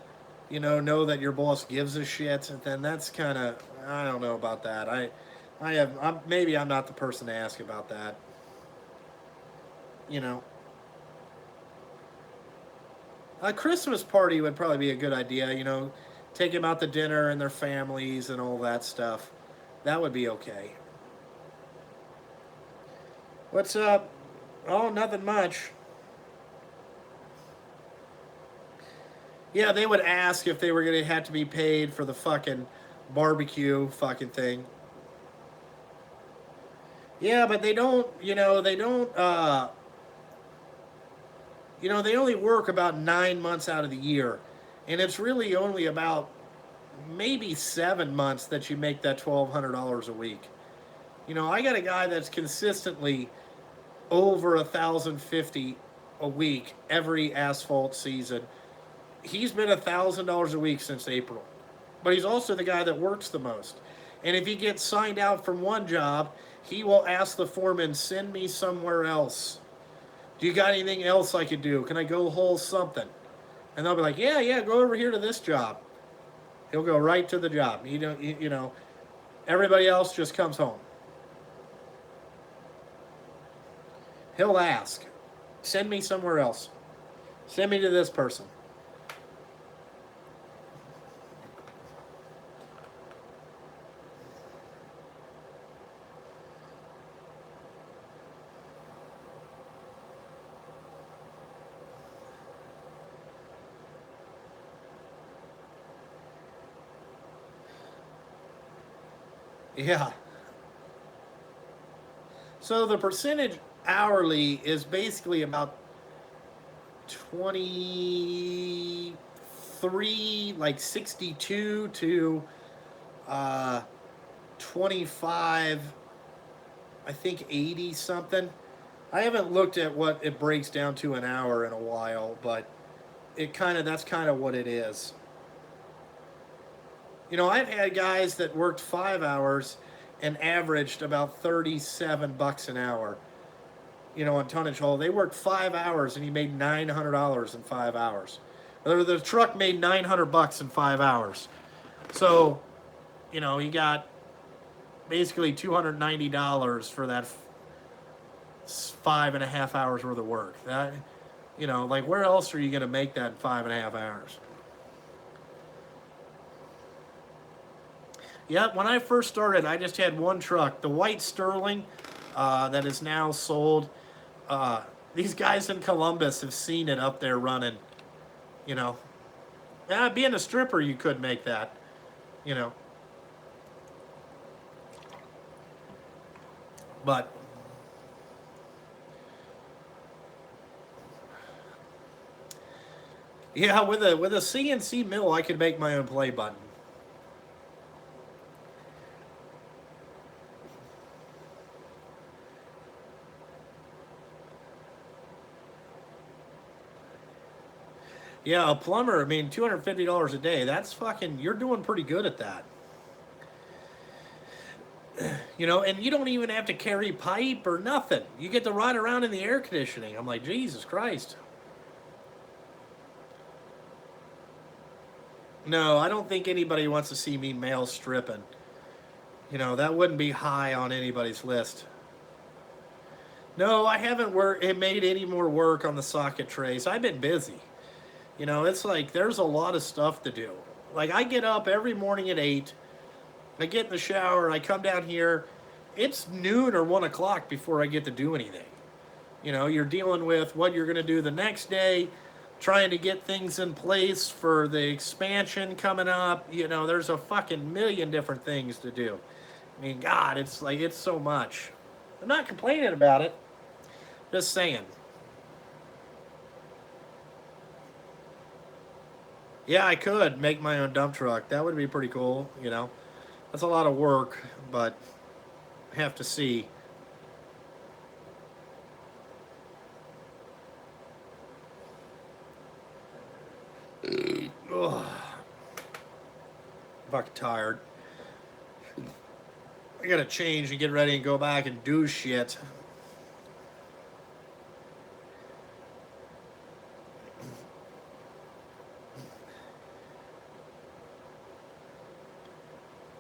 know that your boss gives a shit, then that's kind of, I don't know about that. Maybe I'm not the person to ask about that. You know, a Christmas party would probably be a good idea. Take them out to dinner and their families and all that stuff. That would be okay. What's up? Oh, nothing much. Yeah, they would ask if they were gonna have to be paid for the fucking barbecue fucking thing. Yeah, but they don't. They don't. They only work about 9 months out of the year, and it's really only about maybe 7 months that you make that $1,200 a week. I got a guy that's consistently over 1,050 a week every asphalt season. He's been $1,000 a week since April, but he's also the guy that works the most. And if he gets signed out from one job, he will ask the foreman, "Send me somewhere else. Do you got anything else I could do? Can I go haul something?" And they'll be like, "Yeah, yeah, go over here to this job." He'll go right to the job. Everybody else just comes home. He'll ask, "Send me somewhere else. Send me to this person." Yeah. So the percentage hourly is basically about 23, like 62 to uh, 25, I think 80 something. I haven't looked at what it breaks down to an hour in a while, but that's kind of what it is. I've had guys that worked 5 hours and averaged about 37 bucks an hour. On tonnage haul, they worked 5 hours and he made $900 in 5 hours. The truck made 900 bucks in 5 hours. So, he got basically $290 for that 5.5 hours worth of work. That, like where else are you going to make that in 5.5 hours? Yeah, when I first started, I just had one truck, the white Sterling, that is now sold. Uh, these guys in Columbus have seen it up there running. You know, being a stripper, you could make that. You know, but yeah, with a CNC mill, I could make my own play button. Yeah, a plumber. I mean, $250 a day. That's fucking. You're doing pretty good at that. And you don't even have to carry pipe or nothing. You get to ride around in the air conditioning. I'm like, Jesus Christ. No, I don't think anybody wants to see me male stripping. You know, that wouldn't be high on anybody's list. No, I haven't made any more work on the socket trays. I've been busy. You know, it's like there's a lot of stuff to do. Like I get up every morning at 8. I get in the shower. I come down here. It's noon or 1 o'clock before I get to do anything. You know, you're dealing with what you're going to do the next day, trying to get things in place for the expansion coming up. You know, there's a fucking million different things to do. I mean, God, it's like, it's so much. I'm not complaining about it. Just saying. Yeah, I could make my own dump truck. That would be pretty cool, you know. That's a lot of work, but have to see. Ugh. Fucking tired. I gotta change and get ready and go back and do shit.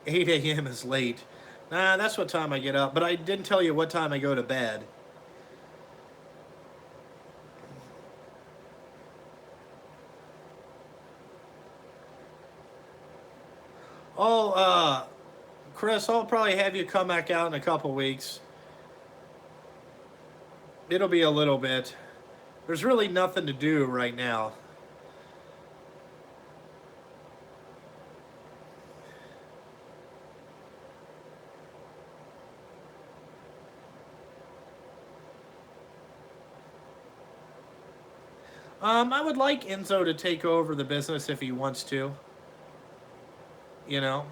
8 a.m. is late. Nah, that's what time I get up, but I didn't tell you what time I go to bed. Oh, Chris, I'll probably have you come back out in a couple weeks. It'll be a little bit. There's really nothing to do right now. I would like Enzo to take over the business if he wants to. You know?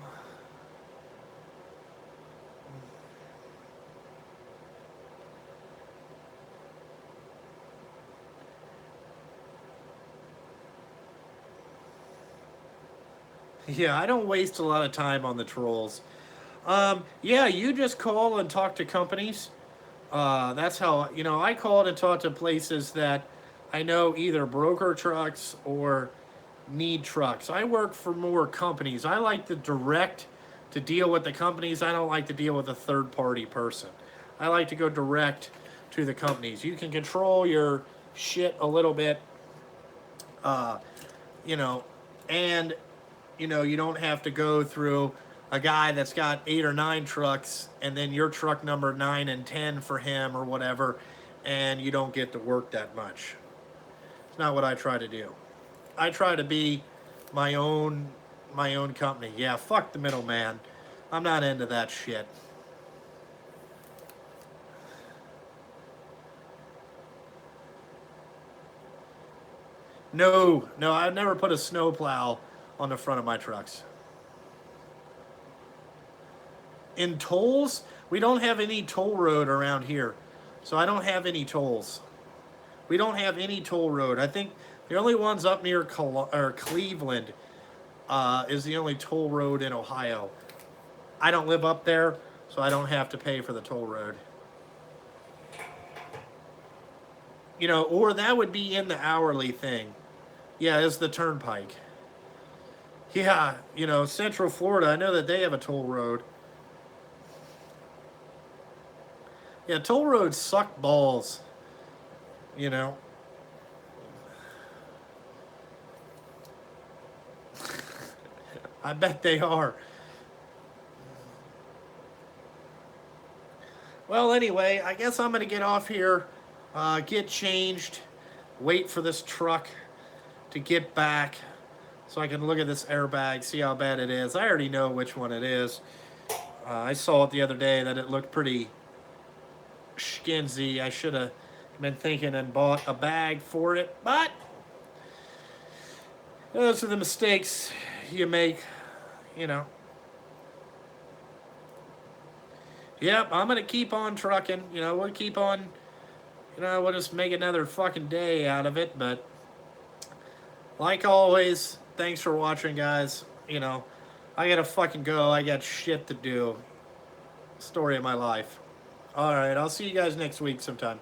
'Yeah, I don't waste a lot of time on the trolls. Yeah, you just call and talk to companies. That's how, you know, I called and talked to places that I know either broker trucks or need trucks. I work for more companies. I like the direct to deal with the companies. I don't like to deal with a third party person. I like to go direct to the companies. You can control your shit a little bit, uh, you know, and you know, you don't have to go through a guy that's got 8 or 9 trucks and then your truck number 9 and 10 for him or whatever, and you don't get to work that much. It's not what I try to do. I try to be my own my own company. Yeah, fuck the middleman. I'm not into that shit. No, no, I've never put a snowplow on the front of my trucks. In tolls, we don't have any toll road around here. So I don't have any tolls. We don't have any toll road. I think the only ones up near Cleveland is the only toll road in Ohio. I don't live up there, so I don't have to pay for the toll road. You know, or that would be in the hourly thing. Yeah, it's the turnpike. Yeah, you know, Central Florida, I know that they have a toll road. Yeah, toll roads suck balls, you know. I bet they are. Well, anyway, I guess I'm going to get off here, get changed, wait for this truck to get back so I can look at this airbag, see how bad it is. I already know which one it is. I saw it the other day that it looked pretty skinsy. I should have been thinking and bought a bag for it, but those are the mistakes you make, you know. Yep, I'm gonna keep on trucking. You know, we'll keep on. You know, we'll just make another fucking day out of it. But like always, thanks for watching, guys. You know, I gotta fucking go. I got shit to do. Story of my life. All right, I'll see you guys next week sometime.